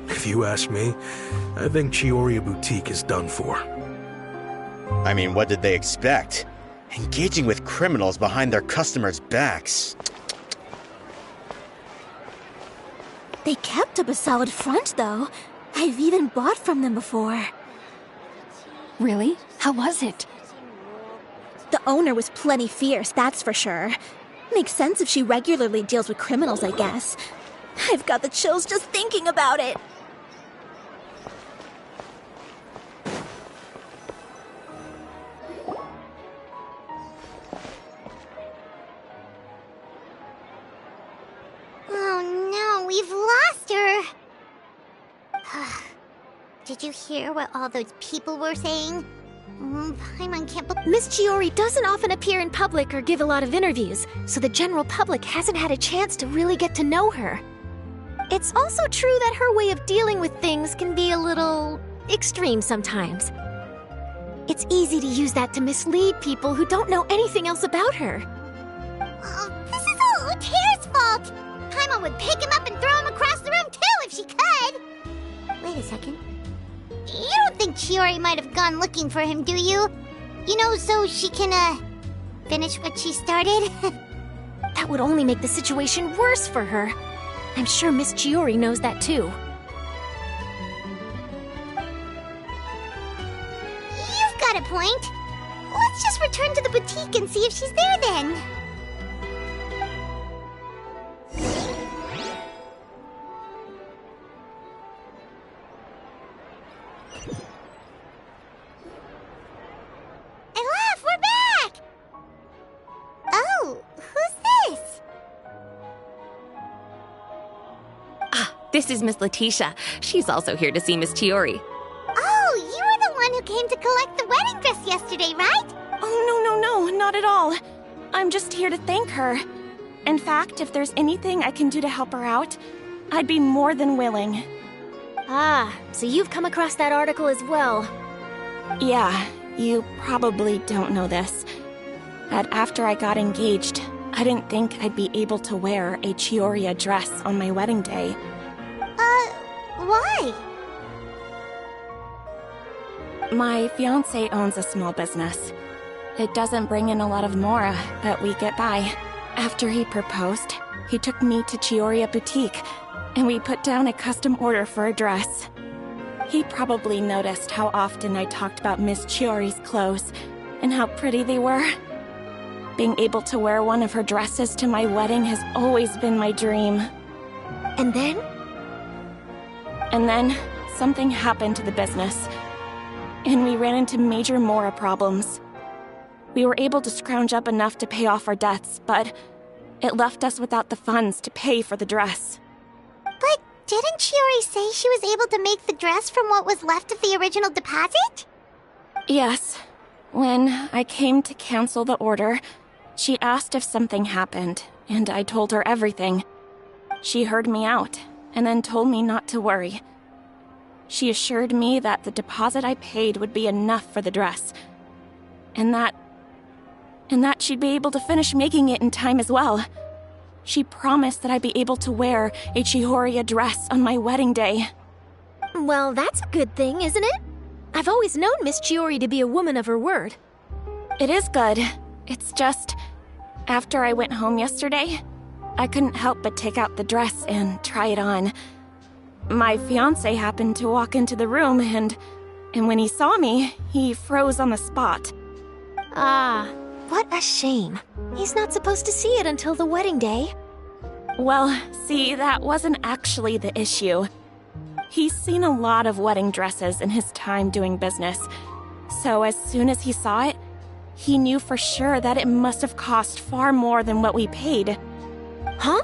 If you ask me, I think Chiori Boutique is done for. I mean, what did they expect? Engaging with criminals behind their customers' backs. They kept up a solid front, though. I've even bought from them before. Really? How was it? The owner was plenty fierce, that's for sure. Makes sense if she regularly deals with criminals, I guess. I've got the chills just thinking about it. Oh no, we've lost her! Did you hear what all those people were saying? Paimon can't believe— Miss Chiori doesn't often appear in public or give a lot of interviews, so the general public hasn't had a chance to really get to know her. It's also true that her way of dealing with things can be a little extreme sometimes. It's easy to use that to mislead people who don't know anything else about her. This is all Uter's fault! Paimon would pick him up and throw him across the room too if she could! Wait a second. You don't think Chiori might have gone looking for him, do you? You know, so she can, finish what she started? That That would only make the situation worse for her. I'm sure Miss Chiori knows that too. You've got a point. Let's just return to the boutique and see if she's there then. Elaf, we're back! Oh, who's this? This is Miss Letitia. She's also here to see Miss Chiori. Oh, you were the one who came to collect the wedding dress yesterday, right? Oh, no, not at all. I'm just here to thank her. In fact, if there's anything I can do to help her out, I'd be more than willing. Ah, so you've come across that article as well. Yeah, you probably don't know this, but after I got engaged, I didn't think I'd be able to wear a Chiori dress on my wedding day. Why? My fiancé owns a small business. It doesn't bring in a lot of mora, but we get by. After he proposed, he took me to Chiori Boutique, and we put down a custom order for a dress. He probably noticed how often I talked about Miss Chiori's clothes, and how pretty they were. Being able to wear one of her dresses to my wedding has always been my dream. And then? And then, something happened to the business, and we ran into major mora problems. We were able to scrounge up enough to pay off our debts, but it left us without the funds to pay for the dress. But didn't Chiori say she was able to make the dress from what was left of the original deposit? Yes. When I came to cancel the order, she asked if something happened, and I told her everything. She heard me out, and then told me not to worry. She assured me that the deposit I paid would be enough for the dress, and that she'd be able to finish making it in time as well. She promised that I'd be able to wear a Chiori dress on my wedding day. Well, that's a good thing, isn't it? I've always known Miss Chiori to be a woman of her word. It is good. It's just, after I went home yesterday, I couldn't help but take out the dress and try it on. My fiancé happened to walk into the room, and when he saw me, he froze on the spot. Ah, what a shame. He's not supposed to see it until the wedding day. Well, see, that wasn't actually the issue. He's seen a lot of wedding dresses in his time doing business, so as soon as he saw it, he knew for sure that it must have cost far more than what we paid. Huh?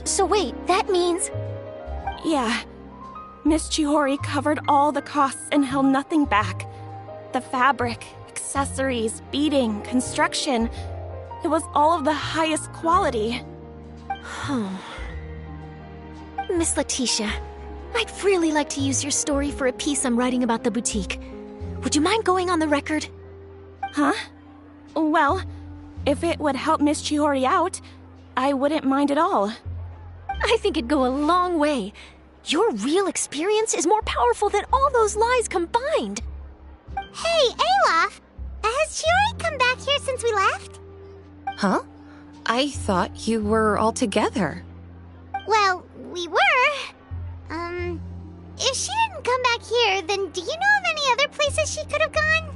So wait, that means... Yeah. Miss Chiori covered all the costs and held nothing back. The fabric, accessories, beading, construction. It was all of the highest quality. Miss Letitia, I'd really like to use your story for a piece I'm writing about the boutique. Would you mind going on the record? Huh? Well, if it would help Miss Chiori out, I wouldn't mind at all. I think it'd go a long way. Your real experience is more powerful than all those lies combined. Hey, Olaf! Has Chiori come back here since we left? Huh? I thought you were all together. Well, we were. If she didn't come back here, then do you know of any other places she could have gone?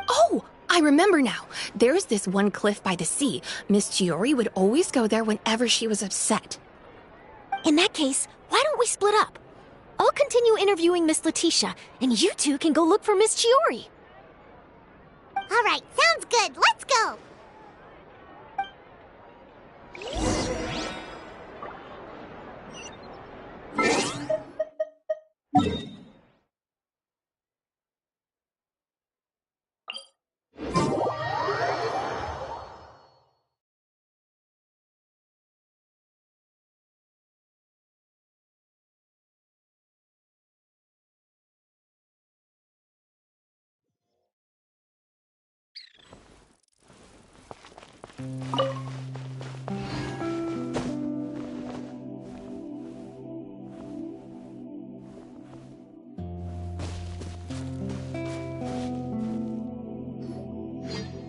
Oh, I remember now. There's this one cliff by the sea. Miss Chiori would always go there whenever she was upset. In that case, why don't we split up? I'll continue interviewing Miss Letitia, and you two can go look for Miss Chiori. All right, sounds good. Let's go.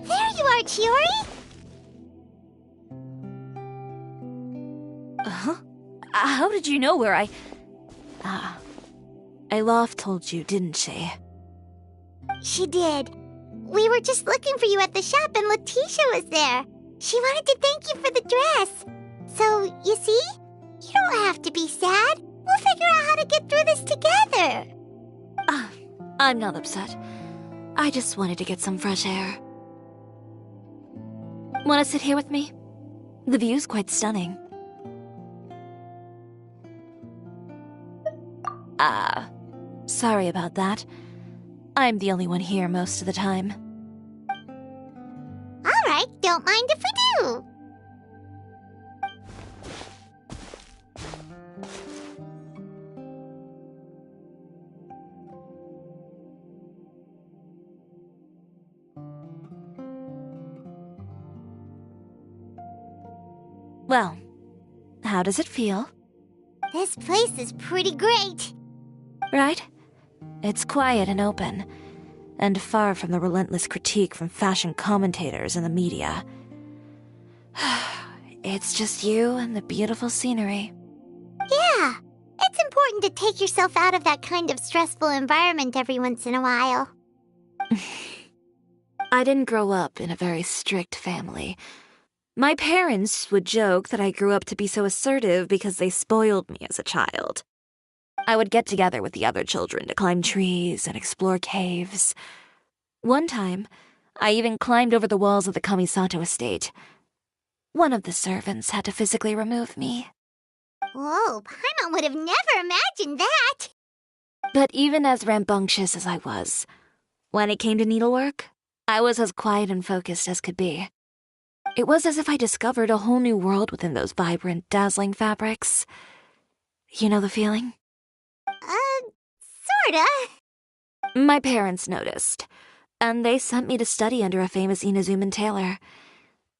There you are, Chiori. How did you know where I... Alof told you, didn't she? She did. We were just looking for you at the shop and Letitia was there. She wanted to thank you for the dress. So, you see? You don't have to be sad. We'll figure out how to get through this together. I'm not upset. I just wanted to get some fresh air. Want to sit here with me? The view's quite stunning. Sorry about that. I'm the only one here most of the time. All right, don't mind if we do. Well, how does it feel? This place is pretty great. Right? It's quiet and open, and far from the relentless critique from fashion commentators and the media. It's just you and the beautiful scenery. Yeah, it's important to take yourself out of that kind of stressful environment every once in a while. I didn't grow up in a very strict family. My parents would joke that I grew up to be so assertive because they spoiled me as a child. I would get together with the other children to climb trees and explore caves. One time, I even climbed over the walls of the Kamisato estate. One of the servants had to physically remove me. Whoa, Paimon would have never imagined that. But even as rambunctious as I was, when it came to needlework, I was as quiet and focused as could be. It was as if I discovered a whole new world within those vibrant, dazzling fabrics. You know the feeling? Sorta. My parents noticed, and they sent me to study under a famous Inazuman tailor.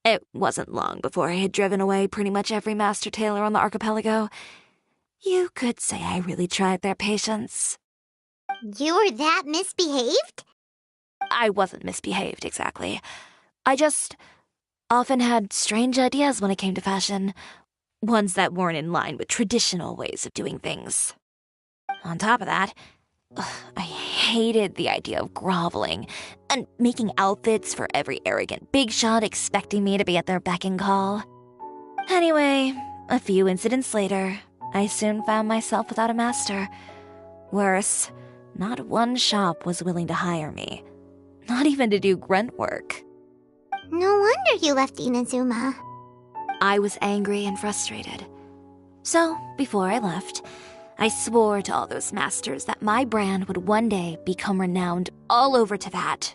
It wasn't long before I had driven away pretty much every master tailor on the archipelago. You could say I really tried their patience. You were that misbehaved? I wasn't misbehaved, exactly. I just often had strange ideas when it came to fashion, ones that weren't in line with traditional ways of doing things. On top of that, I hated the idea of groveling and making outfits for every arrogant big shot expecting me to be at their beck and call. Anyway, a few incidents later, I soon found myself without a master. Worse, not one shop was willing to hire me, not even to do grunt work. No wonder you left Inazuma. I was angry and frustrated. So, before I left, I swore to all those masters that my brand would one day become renowned all over Teyvat.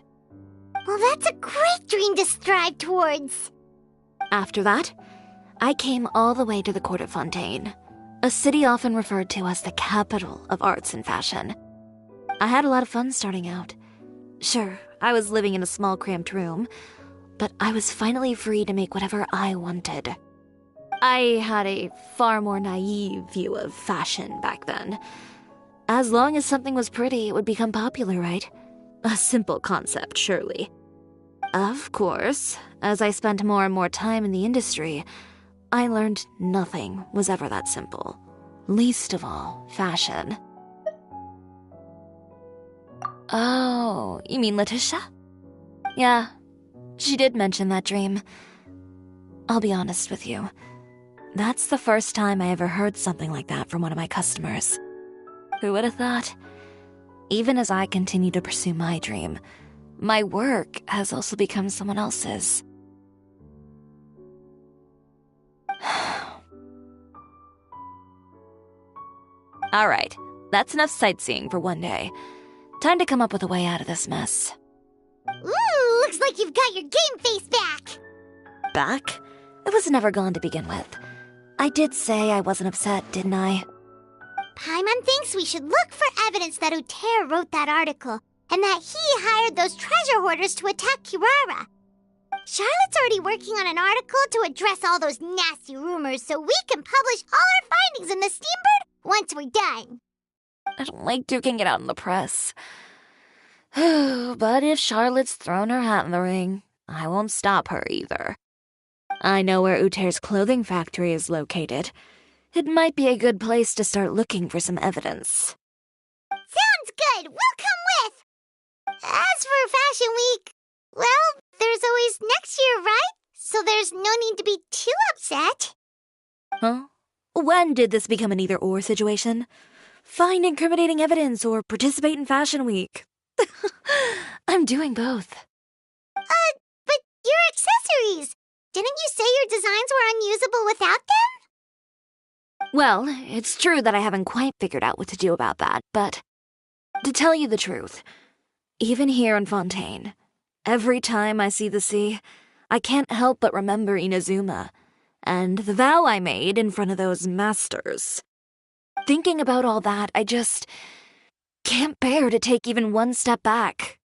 Well, that's a great dream to strive towards. After that, I came all the way to the court of Fontaine, a city often referred to as the capital of arts and fashion. I had a lot of fun starting out. Sure, I was living in a small cramped room, but I was finally free to make whatever I wanted. I had a far more naive view of fashion back then. As long as something was pretty, it would become popular, right? A simple concept, surely. Of course, as I spent more and more time in the industry, I learned nothing was ever that simple. Least of all, fashion. Oh, you mean Letitia? Yeah, she did mention that dream. I'll be honest with you. That's the first time I ever heard something like that from one of my customers. Who would have thought? Even as I continue to pursue my dream, my work has also become someone else's. All right, that's enough sightseeing for one day. Time to come up with a way out of this mess. Ooh, looks like you've got your game face back. Back? It was never gone to begin with. I did say I wasn't upset, didn't I? Paimon thinks we should look for evidence that Uter wrote that article, and that he hired those treasure hoarders to attack Kirara. Charlotte's already working on an article to address all those nasty rumors so we can publish all our findings in the Steambird once we're done. I don't like duking it out in the press. But if Charlotte's thrown her hat in the ring, I won't stop her either. I know where Uter's clothing factory is located. it might be a good place to start looking for some evidence. Sounds good. We'll come with. As for Fashion Week, well, there's always next year, right? So there's no need to be too upset. Huh? When did this become an either-or situation? Find incriminating evidence or participate in Fashion Week. I'm doing both. But your accessories! Didn't you say your designs were unusable without them? Well, it's true that I haven't quite figured out what to do about that, but to tell you the truth, even here in Fontaine, every time I see the sea, I can't help but remember Inazuma and the vow I made in front of those masters. Thinking about all that, I just can't bear to take even one step back.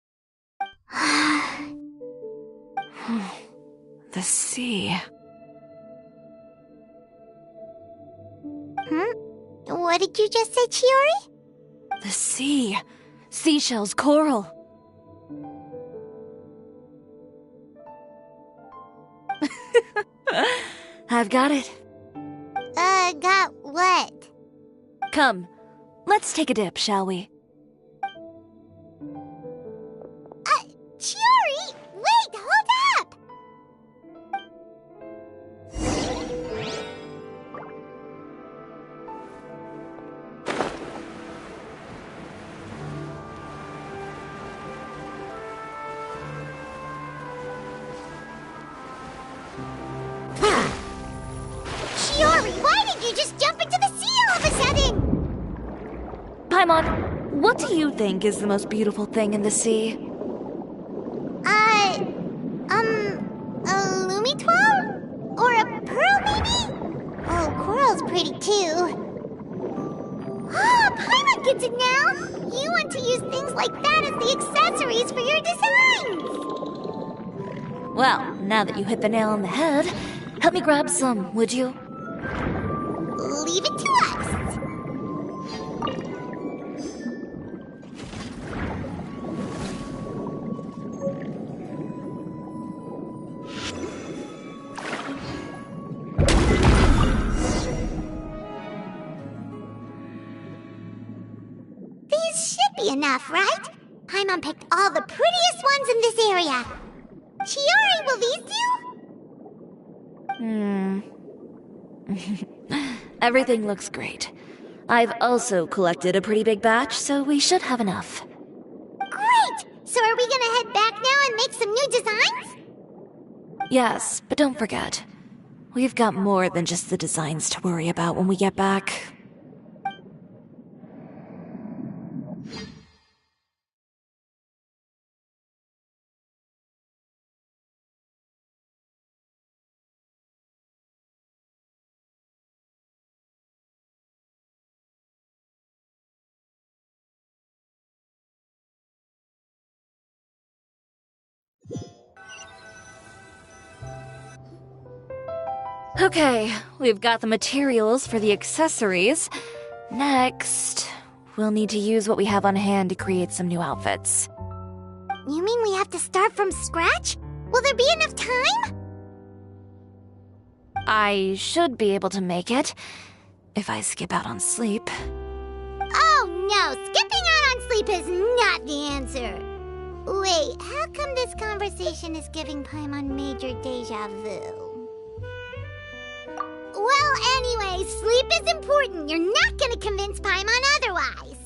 The sea. What did you just say, Chiori? The sea. Seashells, coral. I've got it. Got what? Come, let's take a dip, shall we? Chiori! Wait, hold up! Chiori, why did you just jump into the sea all of a sudden? Paimon, what do you think is the most beautiful thing in the sea? A Lumitoile? Or a pearl, maybe? Oh, coral's pretty too. Ah, Paimon gets it now! You want to use things like that as the accessories for your designs! Well, now that you hit the nail on the head, help me grab some, would you? Leave it to us! These should be enough, right? Paimon picked all the prettiest ones in this area. Chiori, will these do? Everything looks great. I've also collected a pretty big batch, so we should have enough. Great! So are we gonna head back now and make some new designs? Yes, but don't forget, we've got more than just the designs to worry about when we get back. Okay, we've got the materials for the accessories. Next, we'll need to use what we have on hand to create some new outfits. You mean we have to start from scratch? Will there be enough time? I should be able to make it, if I skip out on sleep. Oh no, skipping out on sleep is not the answer. Wait, how come this conversation is giving Paimon major deja vu? Well, anyway, sleep is important. You're not gonna convince Paimon otherwise.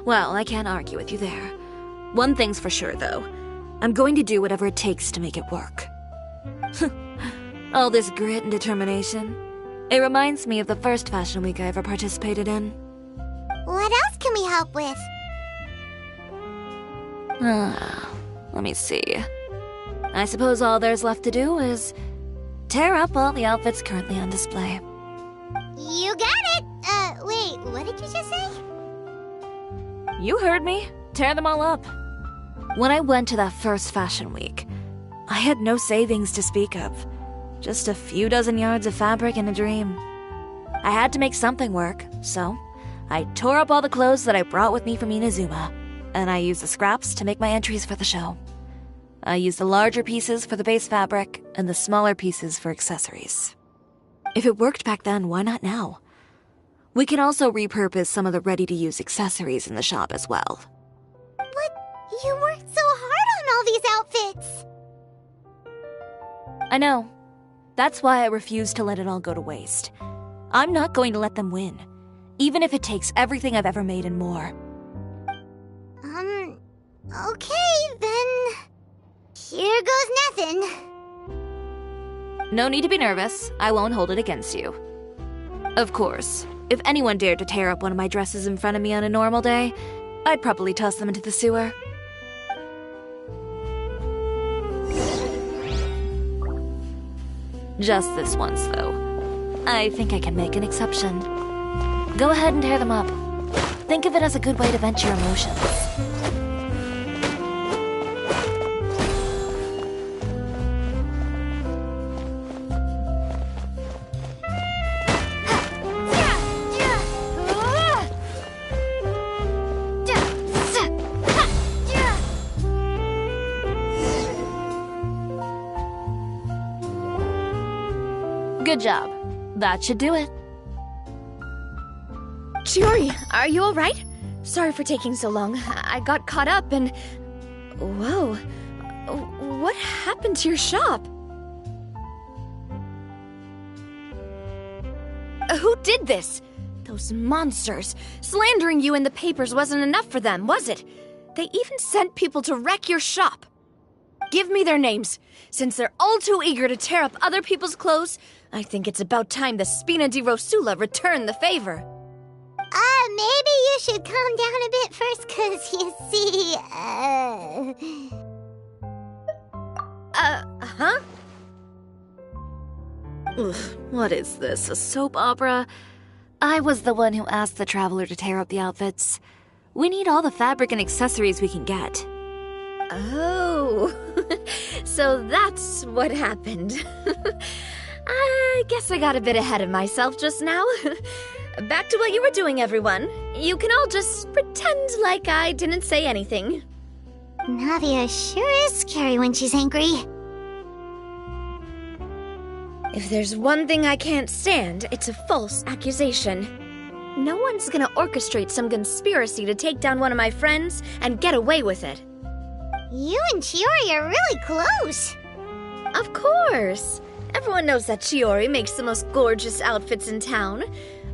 Well, I can't argue with you there. One thing's for sure, though. I'm going to do whatever it takes to make it work. All this grit and determination. It reminds me of the first Fashion Week I ever participated in. What else can we help with? Let me see. I suppose all there's left to do is tear up all the outfits currently on display. You got it! Wait, what did you just say? You heard me. Tear them all up. When I went to that first Fashion Week, I had no savings to speak of. Just a few dozen yards of fabric and a dream. I had to make something work, so I tore up all the clothes that I brought with me from Inazuma, and I used the scraps to make my entries for the show. I used the larger pieces for the base fabric and the smaller pieces for accessories. If it worked back then, why not now? We can also repurpose some of the ready-to-use accessories in the shop as well. But you worked so hard on all these outfits! I know. That's why I refuse to let it all go to waste. I'm not going to let them win, even if it takes everything I've ever made and more. Okay, then... Here goes nothing. No need to be nervous. I won't hold it against you. Of course, if anyone dared to tear up one of my dresses in front of me on a normal day, I'd probably toss them into the sewer. Just this once, though. I think I can make an exception. Go ahead and tear them up. Think of it as a good way to vent your emotions. Good job. That should do it. Chiori, are you alright? Sorry for taking so long. I got caught up and... Whoa. What happened to your shop? Who did this? Those monsters. Slandering you in the papers wasn't enough for them, was it? They even sent people to wreck your shop. Give me their names. Since they're all too eager to tear up other people's clothes, I think it's about time the Spina di Rosula return the favor. Maybe you should calm down a bit first, 'cause you see, Huh? Ugh, what is this, a soap opera? I was the one who asked the traveler to tear up the outfits. We need all the fabric and accessories we can get. Oh, so that's what happened. I guess I got a bit ahead of myself just now. Back to what you were doing, everyone. You can all just pretend like I didn't say anything. Navia sure is scary when she's angry. If there's one thing I can't stand, it's a false accusation. No one's gonna orchestrate some conspiracy to take down one of my friends and get away with it. You and Chiori are really close. Of course. Everyone knows that Chiori makes the most gorgeous outfits in town.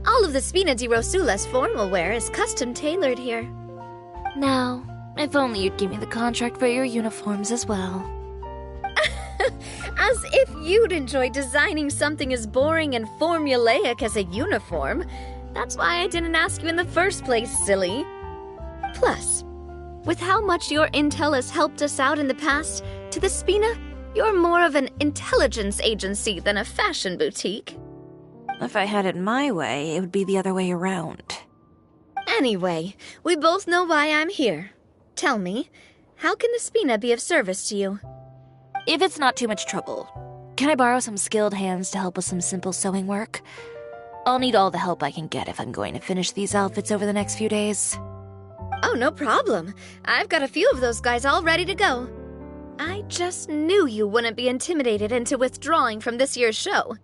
All of the Spina di Rosula's formal wear is custom tailored here. Now, if only you'd give me the contract for your uniforms as well. As if you'd enjoy designing something as boring and formulaic as a uniform. That's why I didn't ask you in the first place, silly. Plus, with how much your intel has helped us out in the past, to the Spina, you're more of an intelligence agency than a fashion boutique. If I had it my way, it would be the other way around. Anyway, we both know why I'm here. Tell me, how can the Spina be of service to you? If it's not too much trouble, can I borrow some skilled hands to help with some simple sewing work? I'll need all the help I can get if I'm going to finish these outfits over the next few days. Oh, no problem. I've got a few of those guys all ready to go. I just knew you wouldn't be intimidated into withdrawing from this year's show.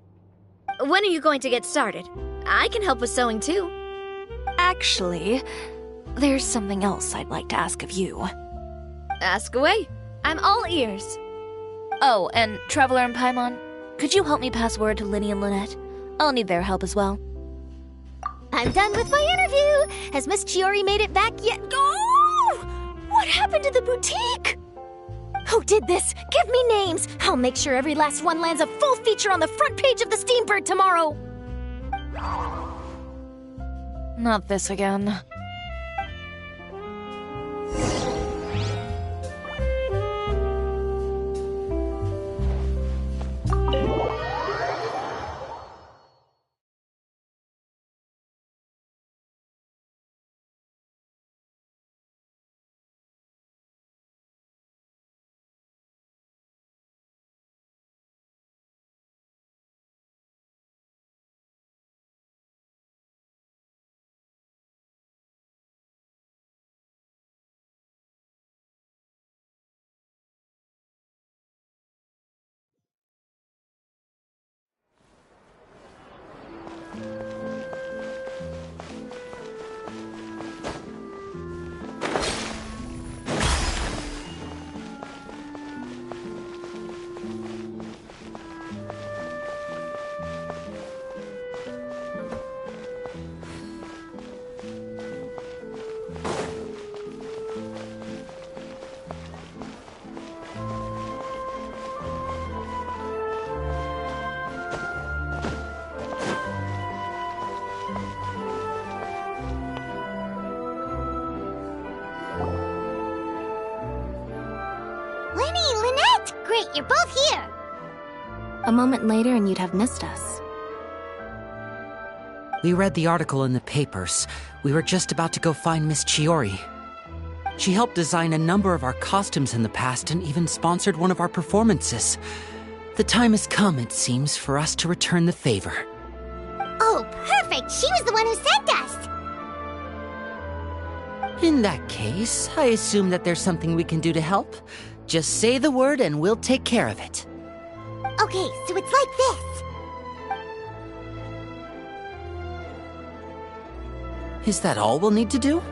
When are you going to get started? I can help with sewing too. Actually, there's something else I'd like to ask of you. Ask away. I'm all ears. Oh, and Traveler and Paimon, could you help me pass word to Linny and Lynette? I'll need their help as well. I'm done with my interview. Has Miss Chiori made it back yet? Oh! What happened to the boutique? Who did this? Give me names. I'll make sure every last one lands a full feature on the front page of the Steambird tomorrow. Not this again. great, you're both here. A moment later and you'd have missed us. We read the article in the papers. We were just about to go find Miss Chiori. She helped design a number of our costumes in the past and even sponsored one of our performances. The time has come, it seems, for us to return the favor. Oh, perfect! She was the one who sent us! In that case, I assume that there's something we can do to help. Just say the word and we'll take care of it. Okay, so it's like this. Is that all we'll need to do?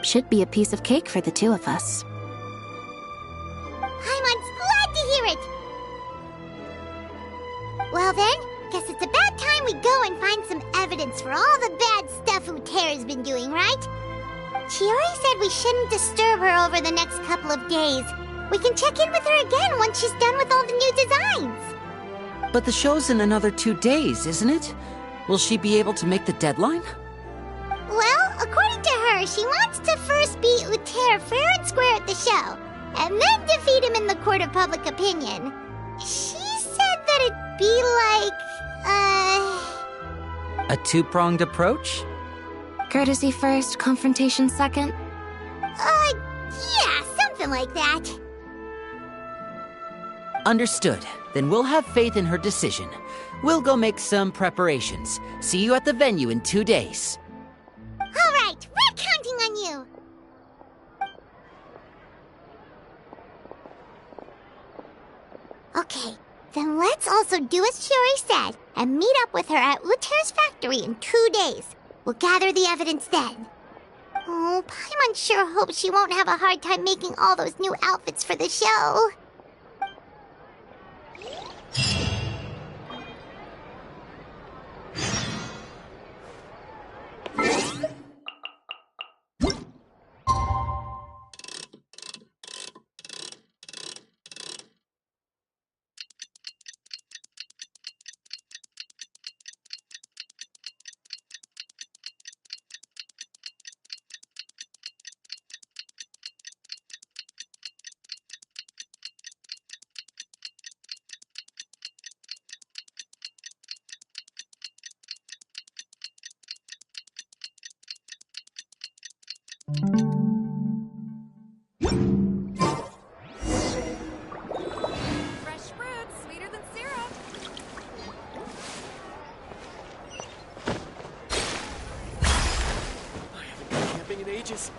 Should be a piece of cake for the two of us. Paimon's glad to hear it! Well then, guess it's about time we go and find some evidence for all the bad stuff Uter's been doing, right? Chiori said we shouldn't disturb her over the next couple of days. We can check in with her again once she's done with all the new designs. But the show's in another 2 days, isn't it? Will she be able to make the deadline? Well, according to her, she wants to first beat Uter fair and square at the show, and then defeat him in the court of public opinion. She said that it'd be like, A two-pronged approach? Courtesy first, confrontation second? Yeah, something like that. Understood. Then we'll have faith in her decision. We'll go make some preparations. See you at the venue in 2 days. All right, we're counting on you. Okay, then let's also do as Chiori said and meet up with her at Uter's factory in 2 days. We'll gather the evidence then. Oh, Paimon sure hopes she won't have a hard time making all those new outfits for the show. Fresh fruit, sweeter than syrup. I haven't been camping in ages.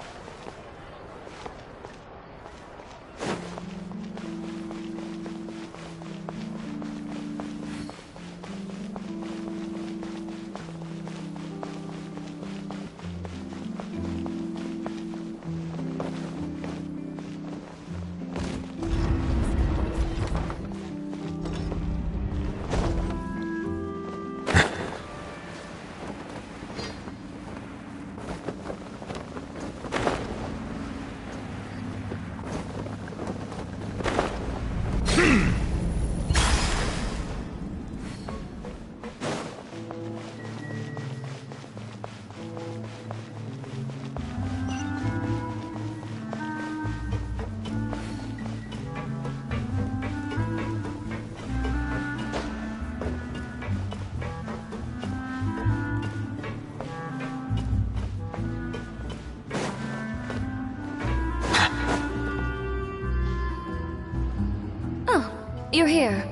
You're here.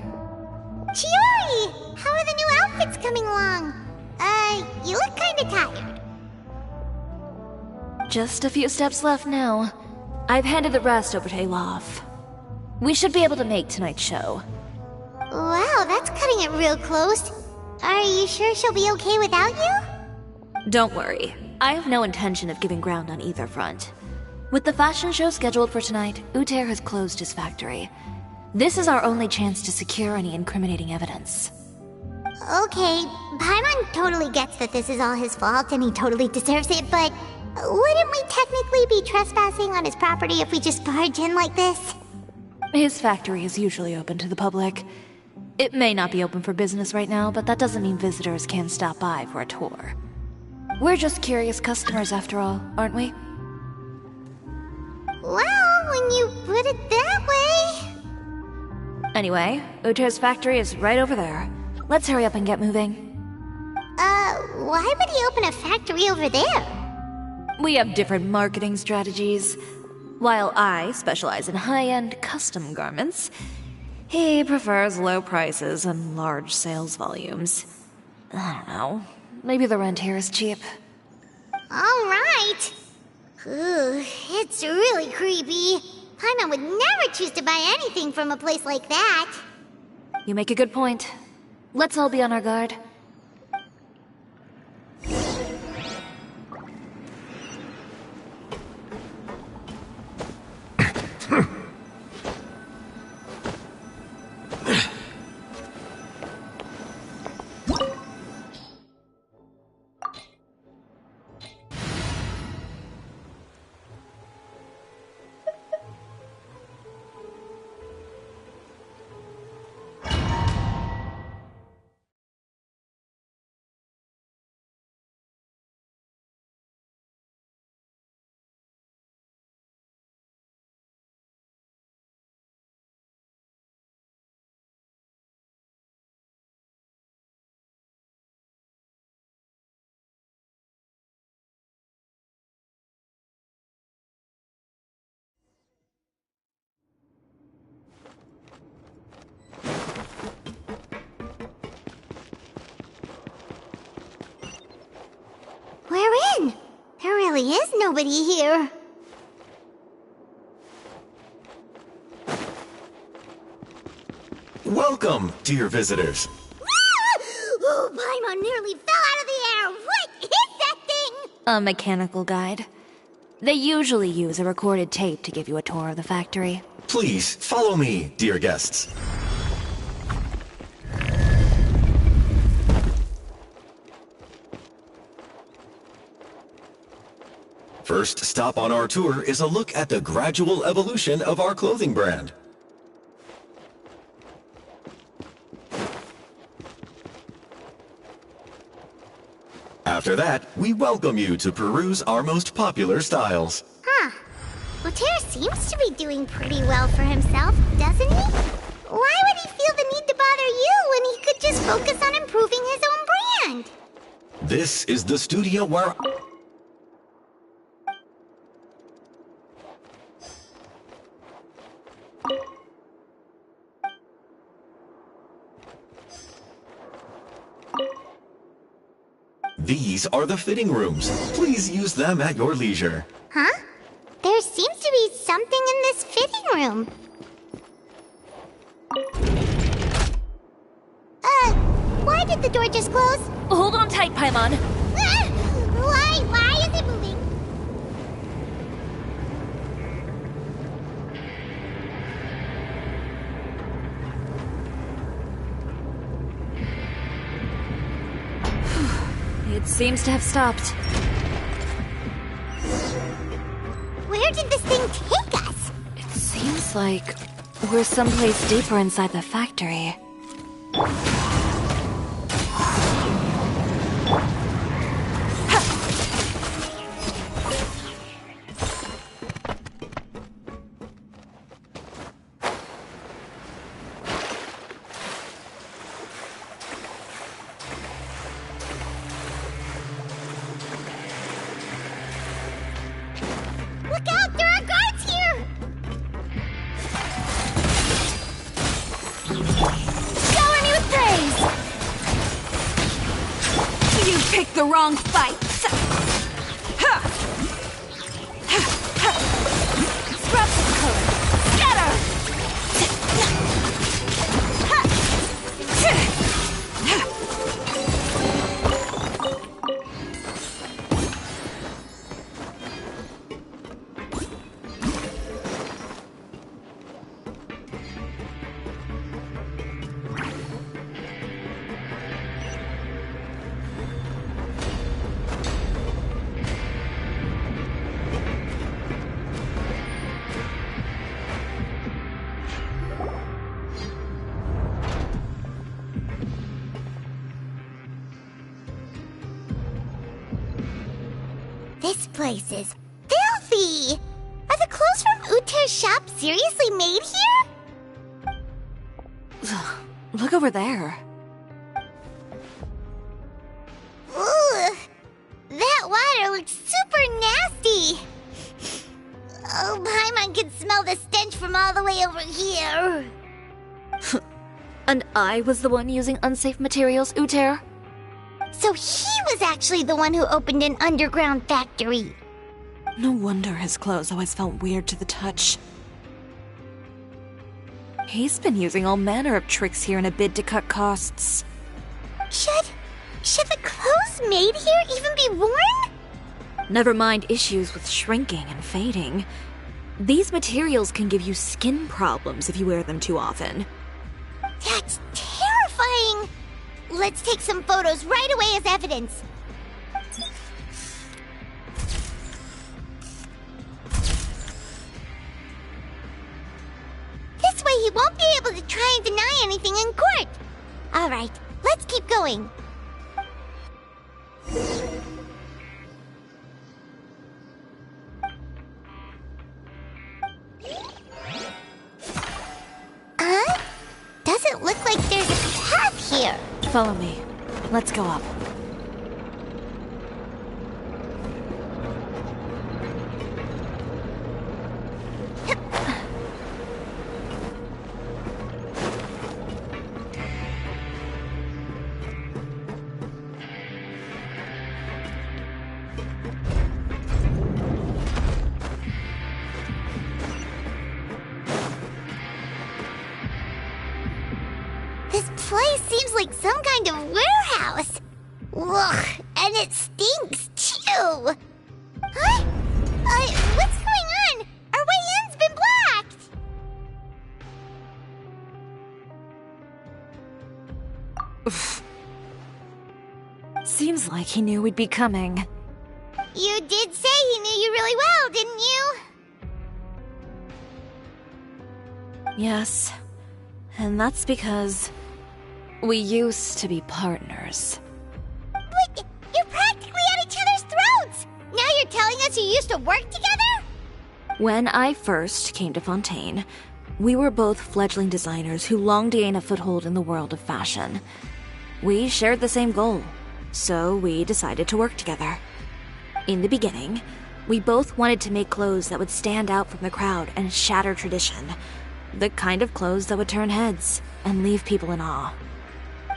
Chiori! How are the new outfits coming along? You look kinda tired. Just a few steps left now. I've handed the rest over to Elov. We should be able to make tonight's show. Wow, that's cutting it real close. Are you sure she'll be okay without you? Don't worry. I have no intention of giving ground on either front. With the fashion show scheduled for tonight, Uter has closed his factory. This is our only chance to secure any incriminating evidence. Okay, Paimon totally gets that this is all his fault and he totally deserves it, but wouldn't we technically be trespassing on his property if we just barge in like this? His factory is usually open to the public. It may not be open for business right now, but that doesn't mean visitors can't stop by for a tour. We're just curious customers after all, aren't we? Well, when you put it that way... Anyway, Uter's factory is right over there. Let's hurry up and get moving. Why would he open a factory over there? We have different marketing strategies. While I specialize in high-end custom garments, he prefers low prices and large sales volumes. I don't know. Maybe the rent here is cheap. Alright. Ooh, it's really creepy. Paimon would never choose to buy anything from a place like that. You make a good point. Let's all be on our guard. We're in. There really is nobody here. Welcome, dear visitors. Oh, Paimon nearly fell out of the air. What is that thing? A mechanical guide. They usually use a recorded tape to give you a tour of the factory. Please, follow me, dear guests. First stop on our tour is a look at the gradual evolution of our clothing brand. After that, we welcome you to peruse our most popular styles. Huh. Uter seems to be doing pretty well for himself, doesn't he? Why would he feel the need to bother you when he could just focus on improving his own brand? This is the studio where... These are the fitting rooms. Please use them at your leisure. Huh? There seems to be something in this fitting room. Why did the door just close? Hold on tight, Paimon. Why is it moving? It seems to have stopped. Where did this thing take us? It seems like we're someplace deeper inside the factory. Look out! There are guards here! Shower me with praise! You picked the wrong fight! Scrubs of color! Scatter! This place is filthy! Are the clothes from Uter's shop seriously made here? Look over there. Ooh, that water looks super nasty. Oh, Paimon can smell the stench from all the way over here. And I was the one using unsafe materials, Uter? So he was actually the one who opened an underground factory. No wonder his clothes always felt weird to the touch. He's been using all manner of tricks here in a bid to cut costs. Should the clothes made here even be worn? Never mind issues with shrinking and fading. These materials can give you skin problems if you wear them too often. That's terrifying! Let's take some photos right away as evidence. This way he won't be able to try and deny anything in court. Alright, let's keep going. Doesn't look like there's a path here. Follow me. Let's go up. This place seems like some kind of warehouse. Ugh, and it stinks too. Huh? What's going on? Our way in's been blocked. Seems like he knew we'd be coming. You did say he knew you really well, didn't you? Yes. And that's because we used to be partners. But you're practically at each other's throats! Now you're telling us you used to work together? When I first came to Fontaine, we were both fledgling designers who longed to gain a foothold in the world of fashion. We shared the same goal, so we decided to work together. In the beginning, we both wanted to make clothes that would stand out from the crowd and shatter tradition. The kind of clothes that would turn heads and leave people in awe.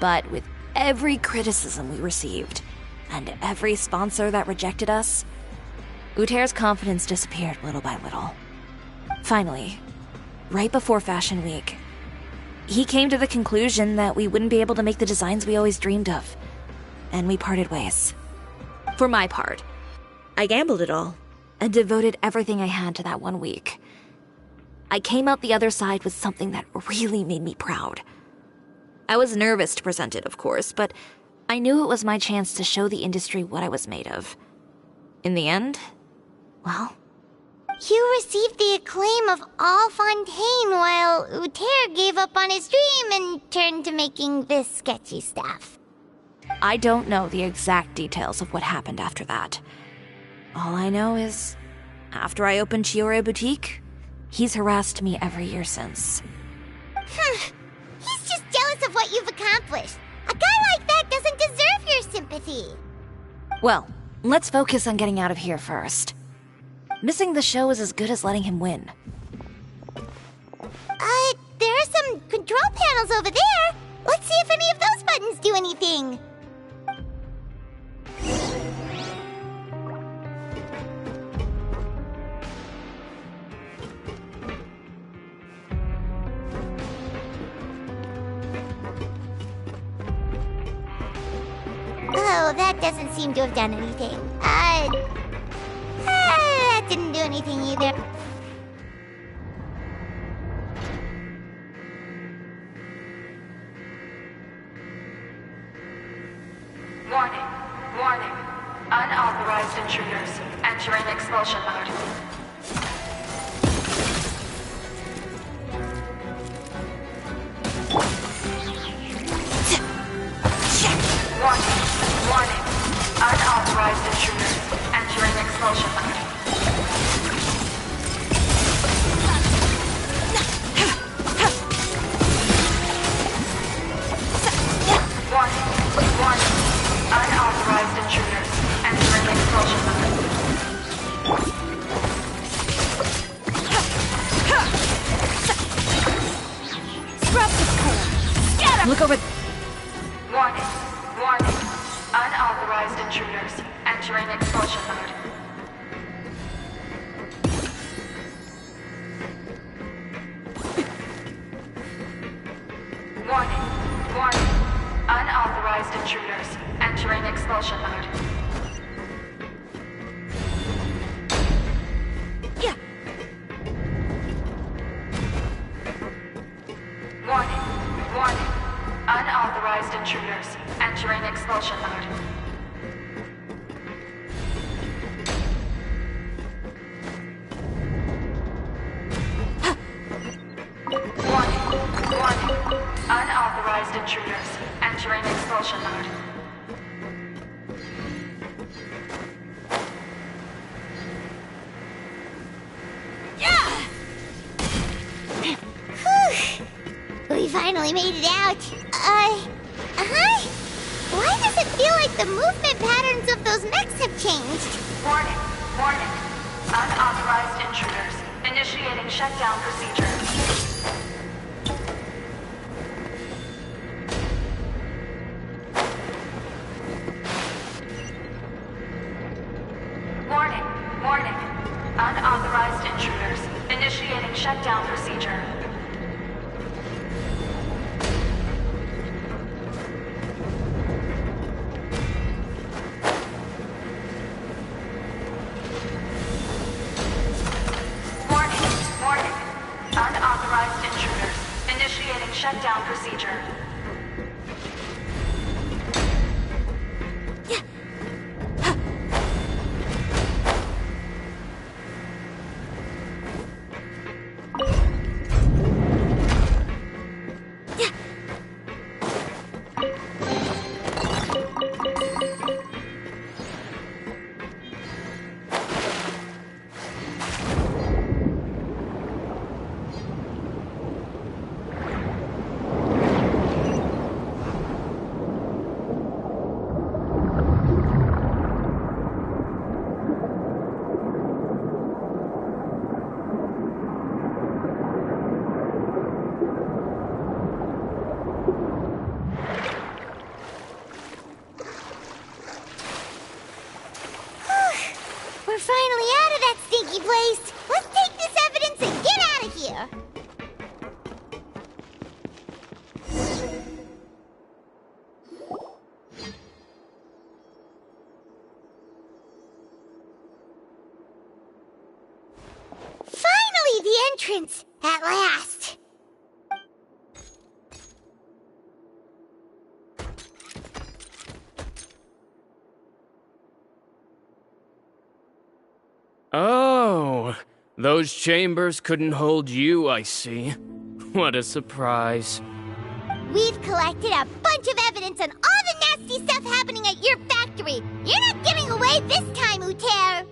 But with every criticism we received, and every sponsor that rejected us, Uter's confidence disappeared little by little. Finally, right before Fashion Week, he came to the conclusion that we wouldn't be able to make the designs we always dreamed of, and we parted ways. For my part, I gambled it all, and devoted everything I had to that 1 week. I came out the other side with something that really made me proud. I was nervous to present it, of course, but I knew it was my chance to show the industry what I was made of. In the end, well... You received the acclaim of all Fontaine while Uter gave up on his dream and turned to making this sketchy stuff. I don't know the exact details of what happened after that. All I know is, after I opened Chiori Boutique, he's harassed me every year since. He's just jealous of what you've accomplished. A guy like that doesn't deserve your sympathy. Well, let's focus on getting out of here first. Missing the show is as good as letting him win. There are some control panels over there. Let's see if any of those buttons do anything. Oh, that doesn't seem to have done anything. That didn't do anything either. Warning, warning. Unauthorized intruders entering expulsion mode. Warning, warning. Unauthorized intruders entering expulsion mode. Look over... Warning. Warning. Unauthorized intruders entering expulsion mode. Warning. Warning. Unauthorized intruders entering expulsion mode. Yeah. Warning. Warning. Unauthorized intruders entering expulsion mode. Warning. Warning. Unauthorized intruders entering expulsion mode. We finally made it out. Why does it feel like the movement patterns of those mechs have changed? Warning. Warning. Unauthorized intruders initiating shutdown procedure. Warning. Warning. Unauthorized intruders initiating shutdown procedure. Warning. Warning. Unauthorized intruders initiating shutdown procedure. We're finally out of that stinky place. Let's take this evidence and get out of here. Finally, the entrance! At last! Oh, those chambers couldn't hold you, I see. What a surprise. We've collected a bunch of evidence on all the nasty stuff happening at your factory. You're not getting away this time, Uter.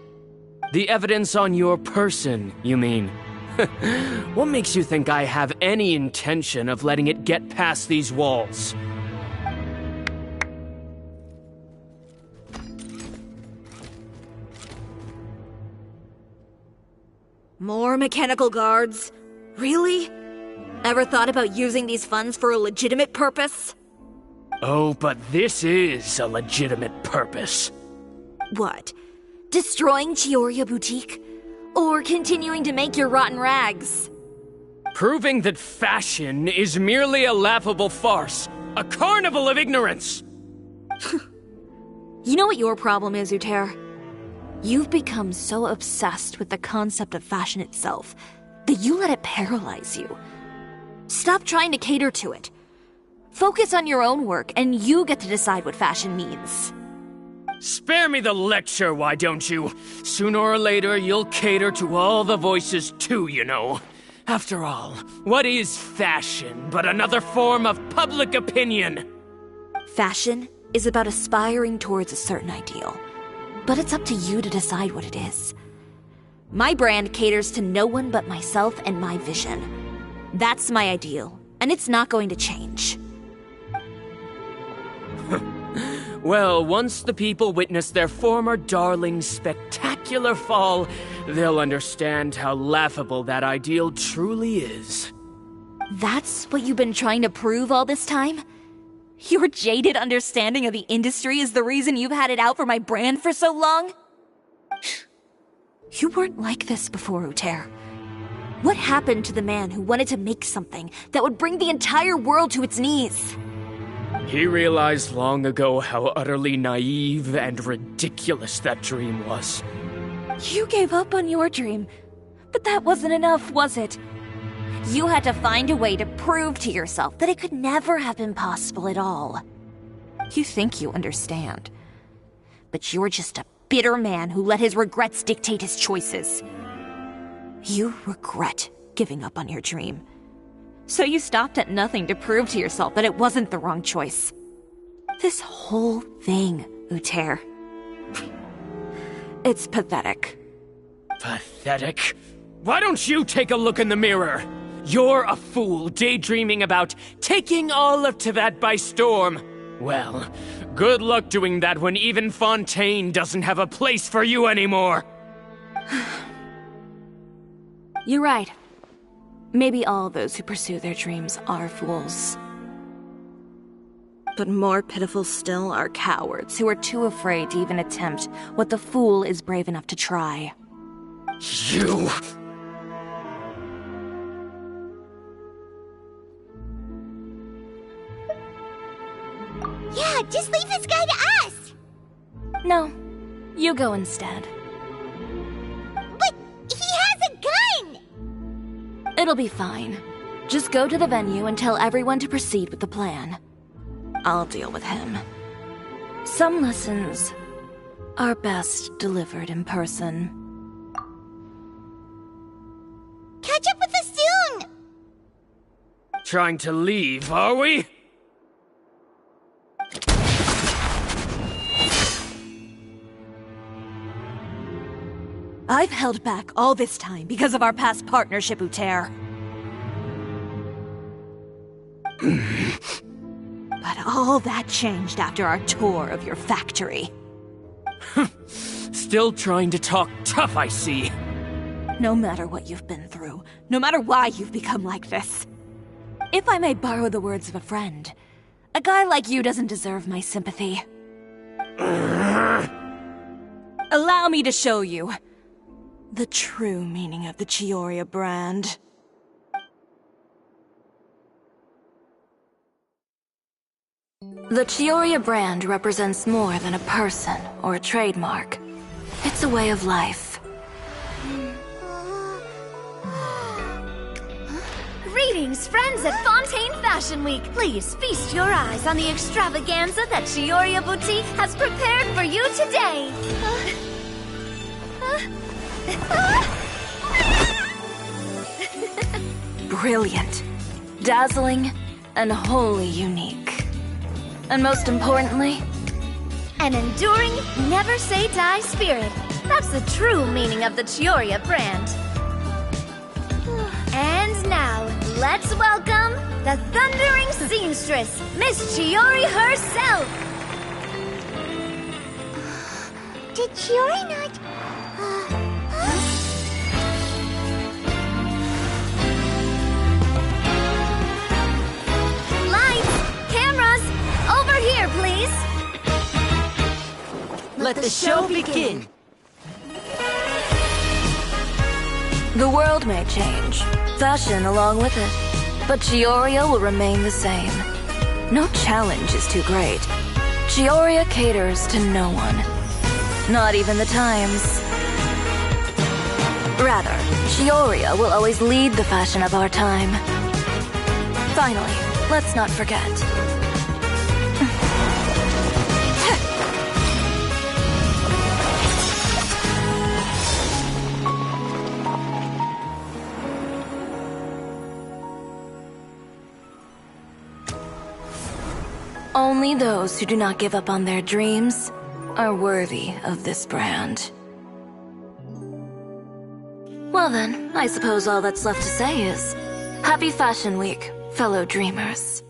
The evidence on your person, you mean? What makes you think I have any intention of letting it get past these walls? More mechanical guards? Really? Ever thought about using these funds for a legitimate purpose? Oh, but this is a legitimate purpose. What? Destroying Chiori Boutique? Or continuing to make your rotten rags? Proving that fashion is merely a laughable farce, a carnival of ignorance! You know what your problem is, Uter? You've become so obsessed with the concept of fashion itself that you let it paralyze you. Stop trying to cater to it. Focus on your own work, and you get to decide what fashion means. Spare me the lecture, why don't you? Sooner or later, you'll cater to all the voices too, you know. After all, what is fashion but another form of public opinion? Fashion is about aspiring towards a certain ideal, but it's up to you to decide what it is. My brand caters to no one but myself and my vision. That's my ideal, and it's not going to change. Well, once the people witness their former darling's spectacular fall, they'll understand how laughable that ideal truly is. That's what you've been trying to prove all this time? Your jaded understanding of the industry is the reason you've had it out for my brand for so long? You weren't like this before, Uter. What happened to the man who wanted to make something that would bring the entire world to its knees? He realized long ago how utterly naive and ridiculous that dream was. You gave up on your dream, but that wasn't enough, was it? You had to find a way to prove to yourself that it could never have been possible at all. You think you understand, but you're just a bitter man who let his regrets dictate his choices. You regret giving up on your dream. So you stopped at nothing to prove to yourself that it wasn't the wrong choice. This whole thing, Uter. It's pathetic. Pathetic? Why don't you take a look in the mirror? You're a fool daydreaming about taking all of Teyvat by storm. Well, good luck doing that when even Fontaine doesn't have a place for you anymore. You're right. Maybe all those who pursue their dreams are fools. But more pitiful still are cowards who are too afraid to even attempt what the fool is brave enough to try. You... Yeah, just leave this guy to us! No, you go instead. But he has a gun! It'll be fine. Just go to the venue and tell everyone to proceed with the plan. I'll deal with him. Some lessons are best delivered in person. Catch up with us soon! Trying to leave, are we? I've held back all this time because of our past partnership, Uter. But all that changed after our tour of your factory. Still trying to talk tough, I see. No matter what you've been through, no matter why you've become like this. If I may borrow the words of a friend, a guy like you doesn't deserve my sympathy. Allow me to show you the true meaning of the Chiori brand. The Chiori brand represents more than a person or a trademark. It's a way of life. Greetings, friends at Fontaine Fashion Week. Please feast your eyes on the extravaganza that Chiori Boutique has prepared for you today. Brilliant, dazzling, and wholly unique. And most importantly, an enduring, never-say-die spirit. That's the true meaning of the Chiori brand. And now, let's welcome the thundering seamstress, Miss Chiori herself! Did Chiori not... Lights! Cameras! Over here, please! Let the show begin! The world may change, fashion along with it, but Chiori will remain the same. No challenge is too great. Chiori caters to no one, not even the times. Rather, Chiori will always lead the fashion of our time. Finally, let's not forget. Only those who do not give up on their dreams are worthy of this brand. Well then, I suppose all that's left to say is, Happy Fashion Week, fellow dreamers.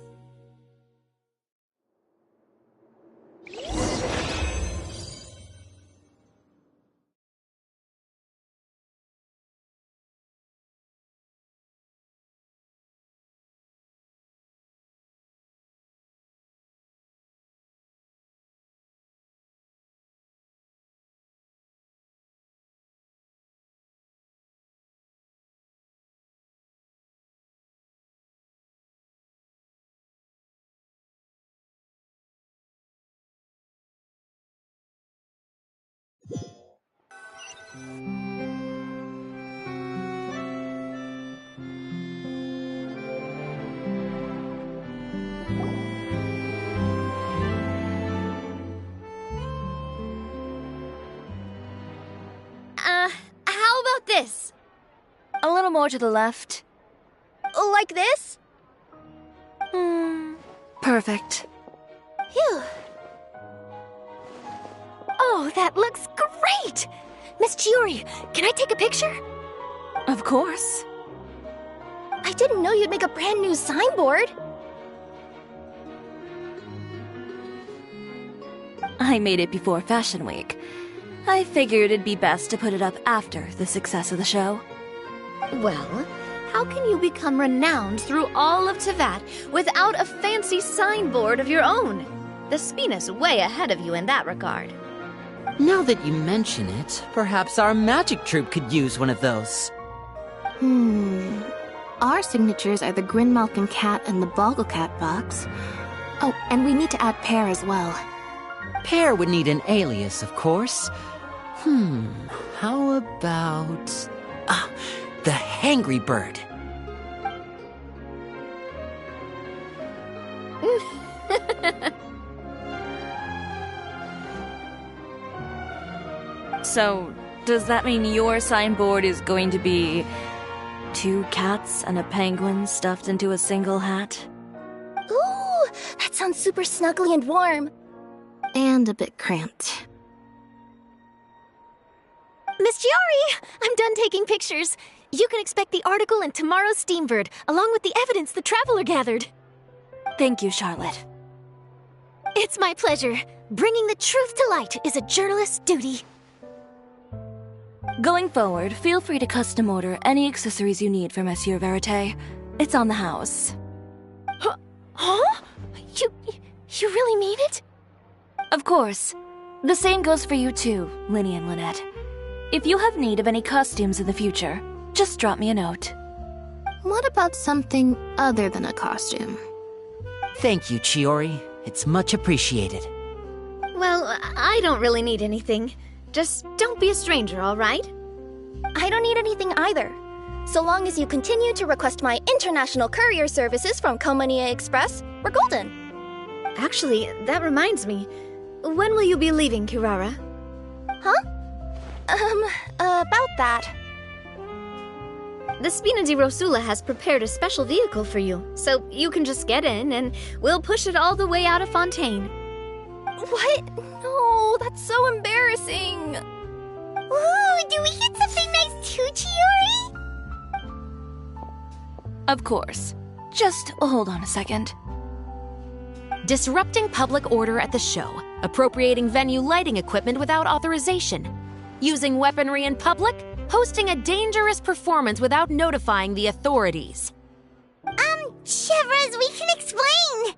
How about this? A little more to the left. Like this? Perfect. Phew. Oh, that looks great! Miss Chiori, can I take a picture? Of course. I didn't know you'd make a brand new signboard. I made it before Fashion Week. I figured it'd be best to put it up after the success of the show. Well, how can you become renowned through all of Tevat without a fancy signboard of your own? The Spina's way ahead of you in that regard. Now that you mention it, perhaps our magic troupe could use one of those. Our signatures are the Grinmalkin Cat and the Bogglecat box. Oh, and we need to add Pear as well. Pear would need an alias, of course. How about... the Hangry Bird. So, does that mean your signboard is going to be 2 cats and a penguin stuffed into a single hat? Ooh, that sounds super snuggly and warm. And a bit cramped. Miss Chiori, I'm done taking pictures. You can expect the article in tomorrow's Steambird, along with the evidence the Traveler gathered. Thank you, Charlotte. It's my pleasure. Bringing the truth to light is a journalist's duty. Going forward, feel free to custom order any accessories you need for Monsieur Verite. It's on the house. Huh? You really mean it? Of course. The same goes for you too, Linny and Lynette. If you have need of any costumes in the future, just drop me a note. What about something other than a costume? Thank you, Chiori. It's much appreciated. Well, I don't really need anything. Just don't be a stranger, all right? I don't need anything either. So long as you continue to request my international courier services from Komania Express, we're golden. Actually, that reminds me. When will you be leaving, Kirara? Huh? About that. The Spina di Rosula has prepared a special vehicle for you, so you can just get in and we'll push it all the way out of Fontaine. What? No, that's so embarrassing. Ooh, do we get something nice too, Chiori? Of course. Just hold on a second. Disrupting public order at the show, appropriating venue lighting equipment without authorization, using weaponry in public, hosting a dangerous performance without notifying the authorities. Chevras, we can explain!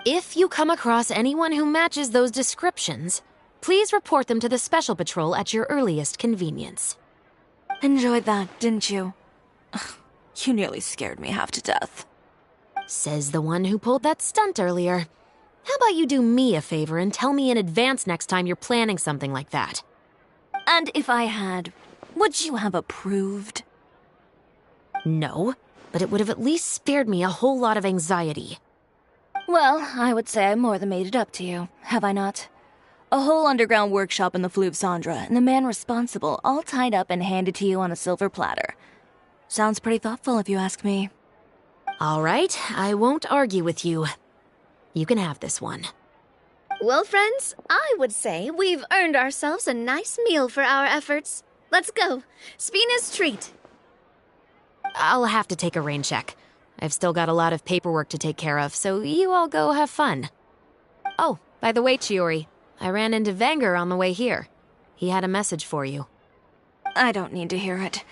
If you come across anyone who matches those descriptions, please report them to the Special Patrol at your earliest convenience. Enjoyed that, didn't you? You nearly scared me half to death. Says the one who pulled that stunt earlier. How about you do me a favor and tell me in advance next time you're planning something like that? And if I had, would you have approved? No, but it would have at least spared me a whole lot of anxiety. Well, I would say I more than made it up to you, have I not? A whole underground workshop in the Fleuve Cendre, and the man responsible all tied up and handed to you on a silver platter. Sounds pretty thoughtful if you ask me. All right, I won't argue with you. You can have this one. Well, friends, I would say we've earned ourselves a nice meal for our efforts. Let's go. Spina's treat. I'll have to take a rain check. I've still got a lot of paperwork to take care of, so you all go have fun. Oh, by the way, Chiori, I ran into Wenger on the way here. He had a message for you. I don't need to hear it.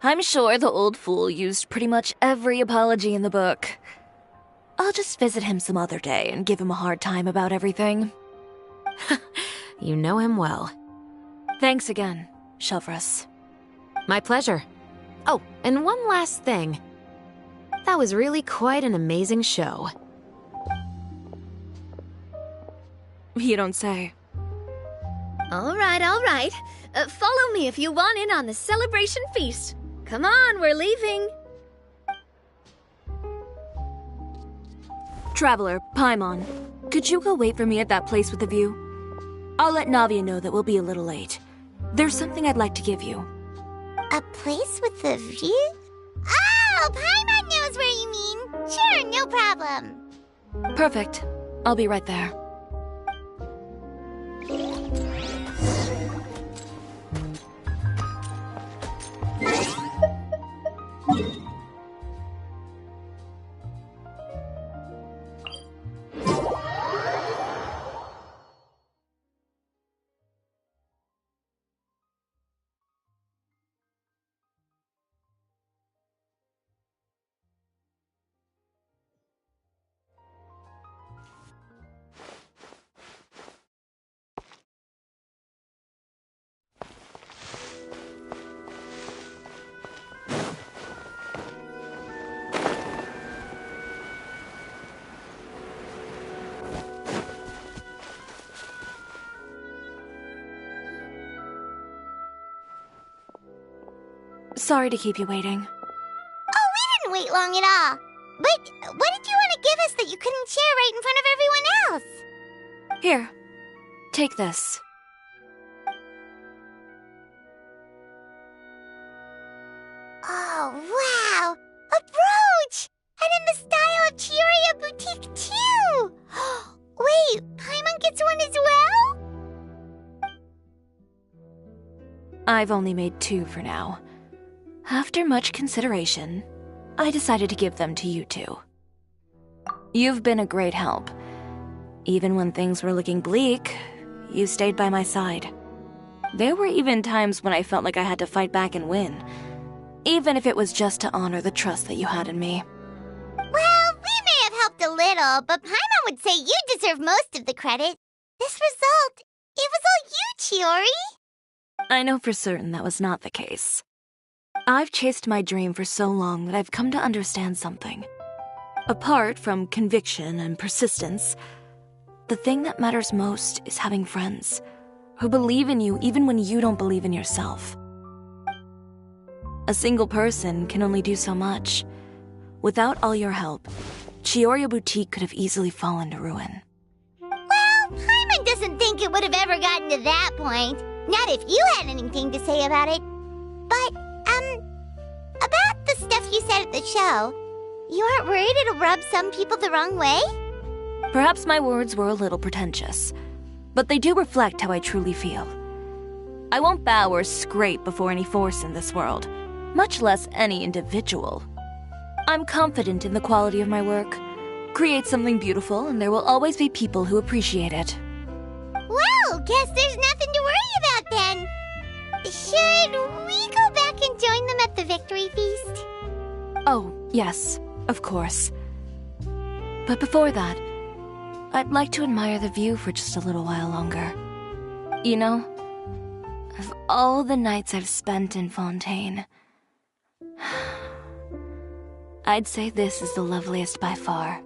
I'm sure the old fool used pretty much every apology in the book. I'll just visit him some other day and give him a hard time about everything. You know him well. Thanks again, Chevras. My pleasure. Oh, and one last thing. That was really quite an amazing show. You don't say. All right, all right. Follow me if you want in on the celebration feast. Come on, we're leaving. Traveler, Paimon, could you go wait for me at that place with the view? I'll let Navia know that we'll be a little late. There's something I'd like to give you. A place with a view? Oh, Paimon knows where you mean. Sure, no problem. Perfect. I'll be right there. Sorry to keep you waiting. Oh, we didn't wait long at all. But what did you want to give us that you couldn't share right in front of everyone else? Here, take this. Oh, wow! A brooch! And in the style of Chiori Boutique, too! Wait, Paimon gets one as well? I've only made 2 for now. After much consideration, I decided to give them to you two. You've been a great help. Even when things were looking bleak, you stayed by my side. There were even times when I felt like I had to fight back and win, even if it was just to honor the trust that you had in me. Well, we may have helped a little, but Paimon would say you deserve most of the credit. This result, it was all you, Chiori. I know for certain that was not the case. I've chased my dream for so long that I've come to understand something. Apart from conviction and persistence, the thing that matters most is having friends who believe in you even when you don't believe in yourself. A single person can only do so much. Without all your help, Chiori Boutique could have easily fallen to ruin. Well, Paimon doesn't think it would have ever gotten to that point. Not if you had anything to say about it. But, about the stuff you said at the show, you aren't worried it'll rub some people the wrong way? Perhaps my words were a little pretentious, but they do reflect how I truly feel. I won't bow or scrape before any force in this world, much less any individual. I'm confident in the quality of my work. Create something beautiful, and there will always be people who appreciate it. Well, guess there's nothing to worry about then. Should we go back and join them at the victory feast? Oh, yes, of course. But before that, I'd like to admire the view for just a little while longer. You know, of all the nights I've spent in Fontaine, I'd say this is the loveliest by far.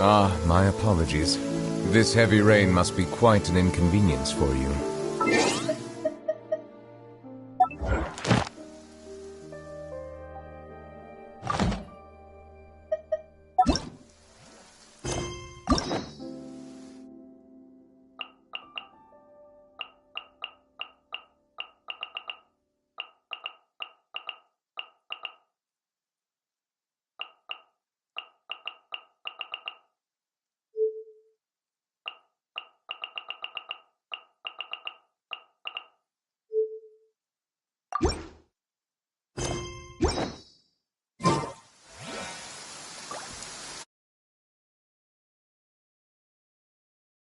Ah, my apologies. This heavy rain must be quite an inconvenience for you.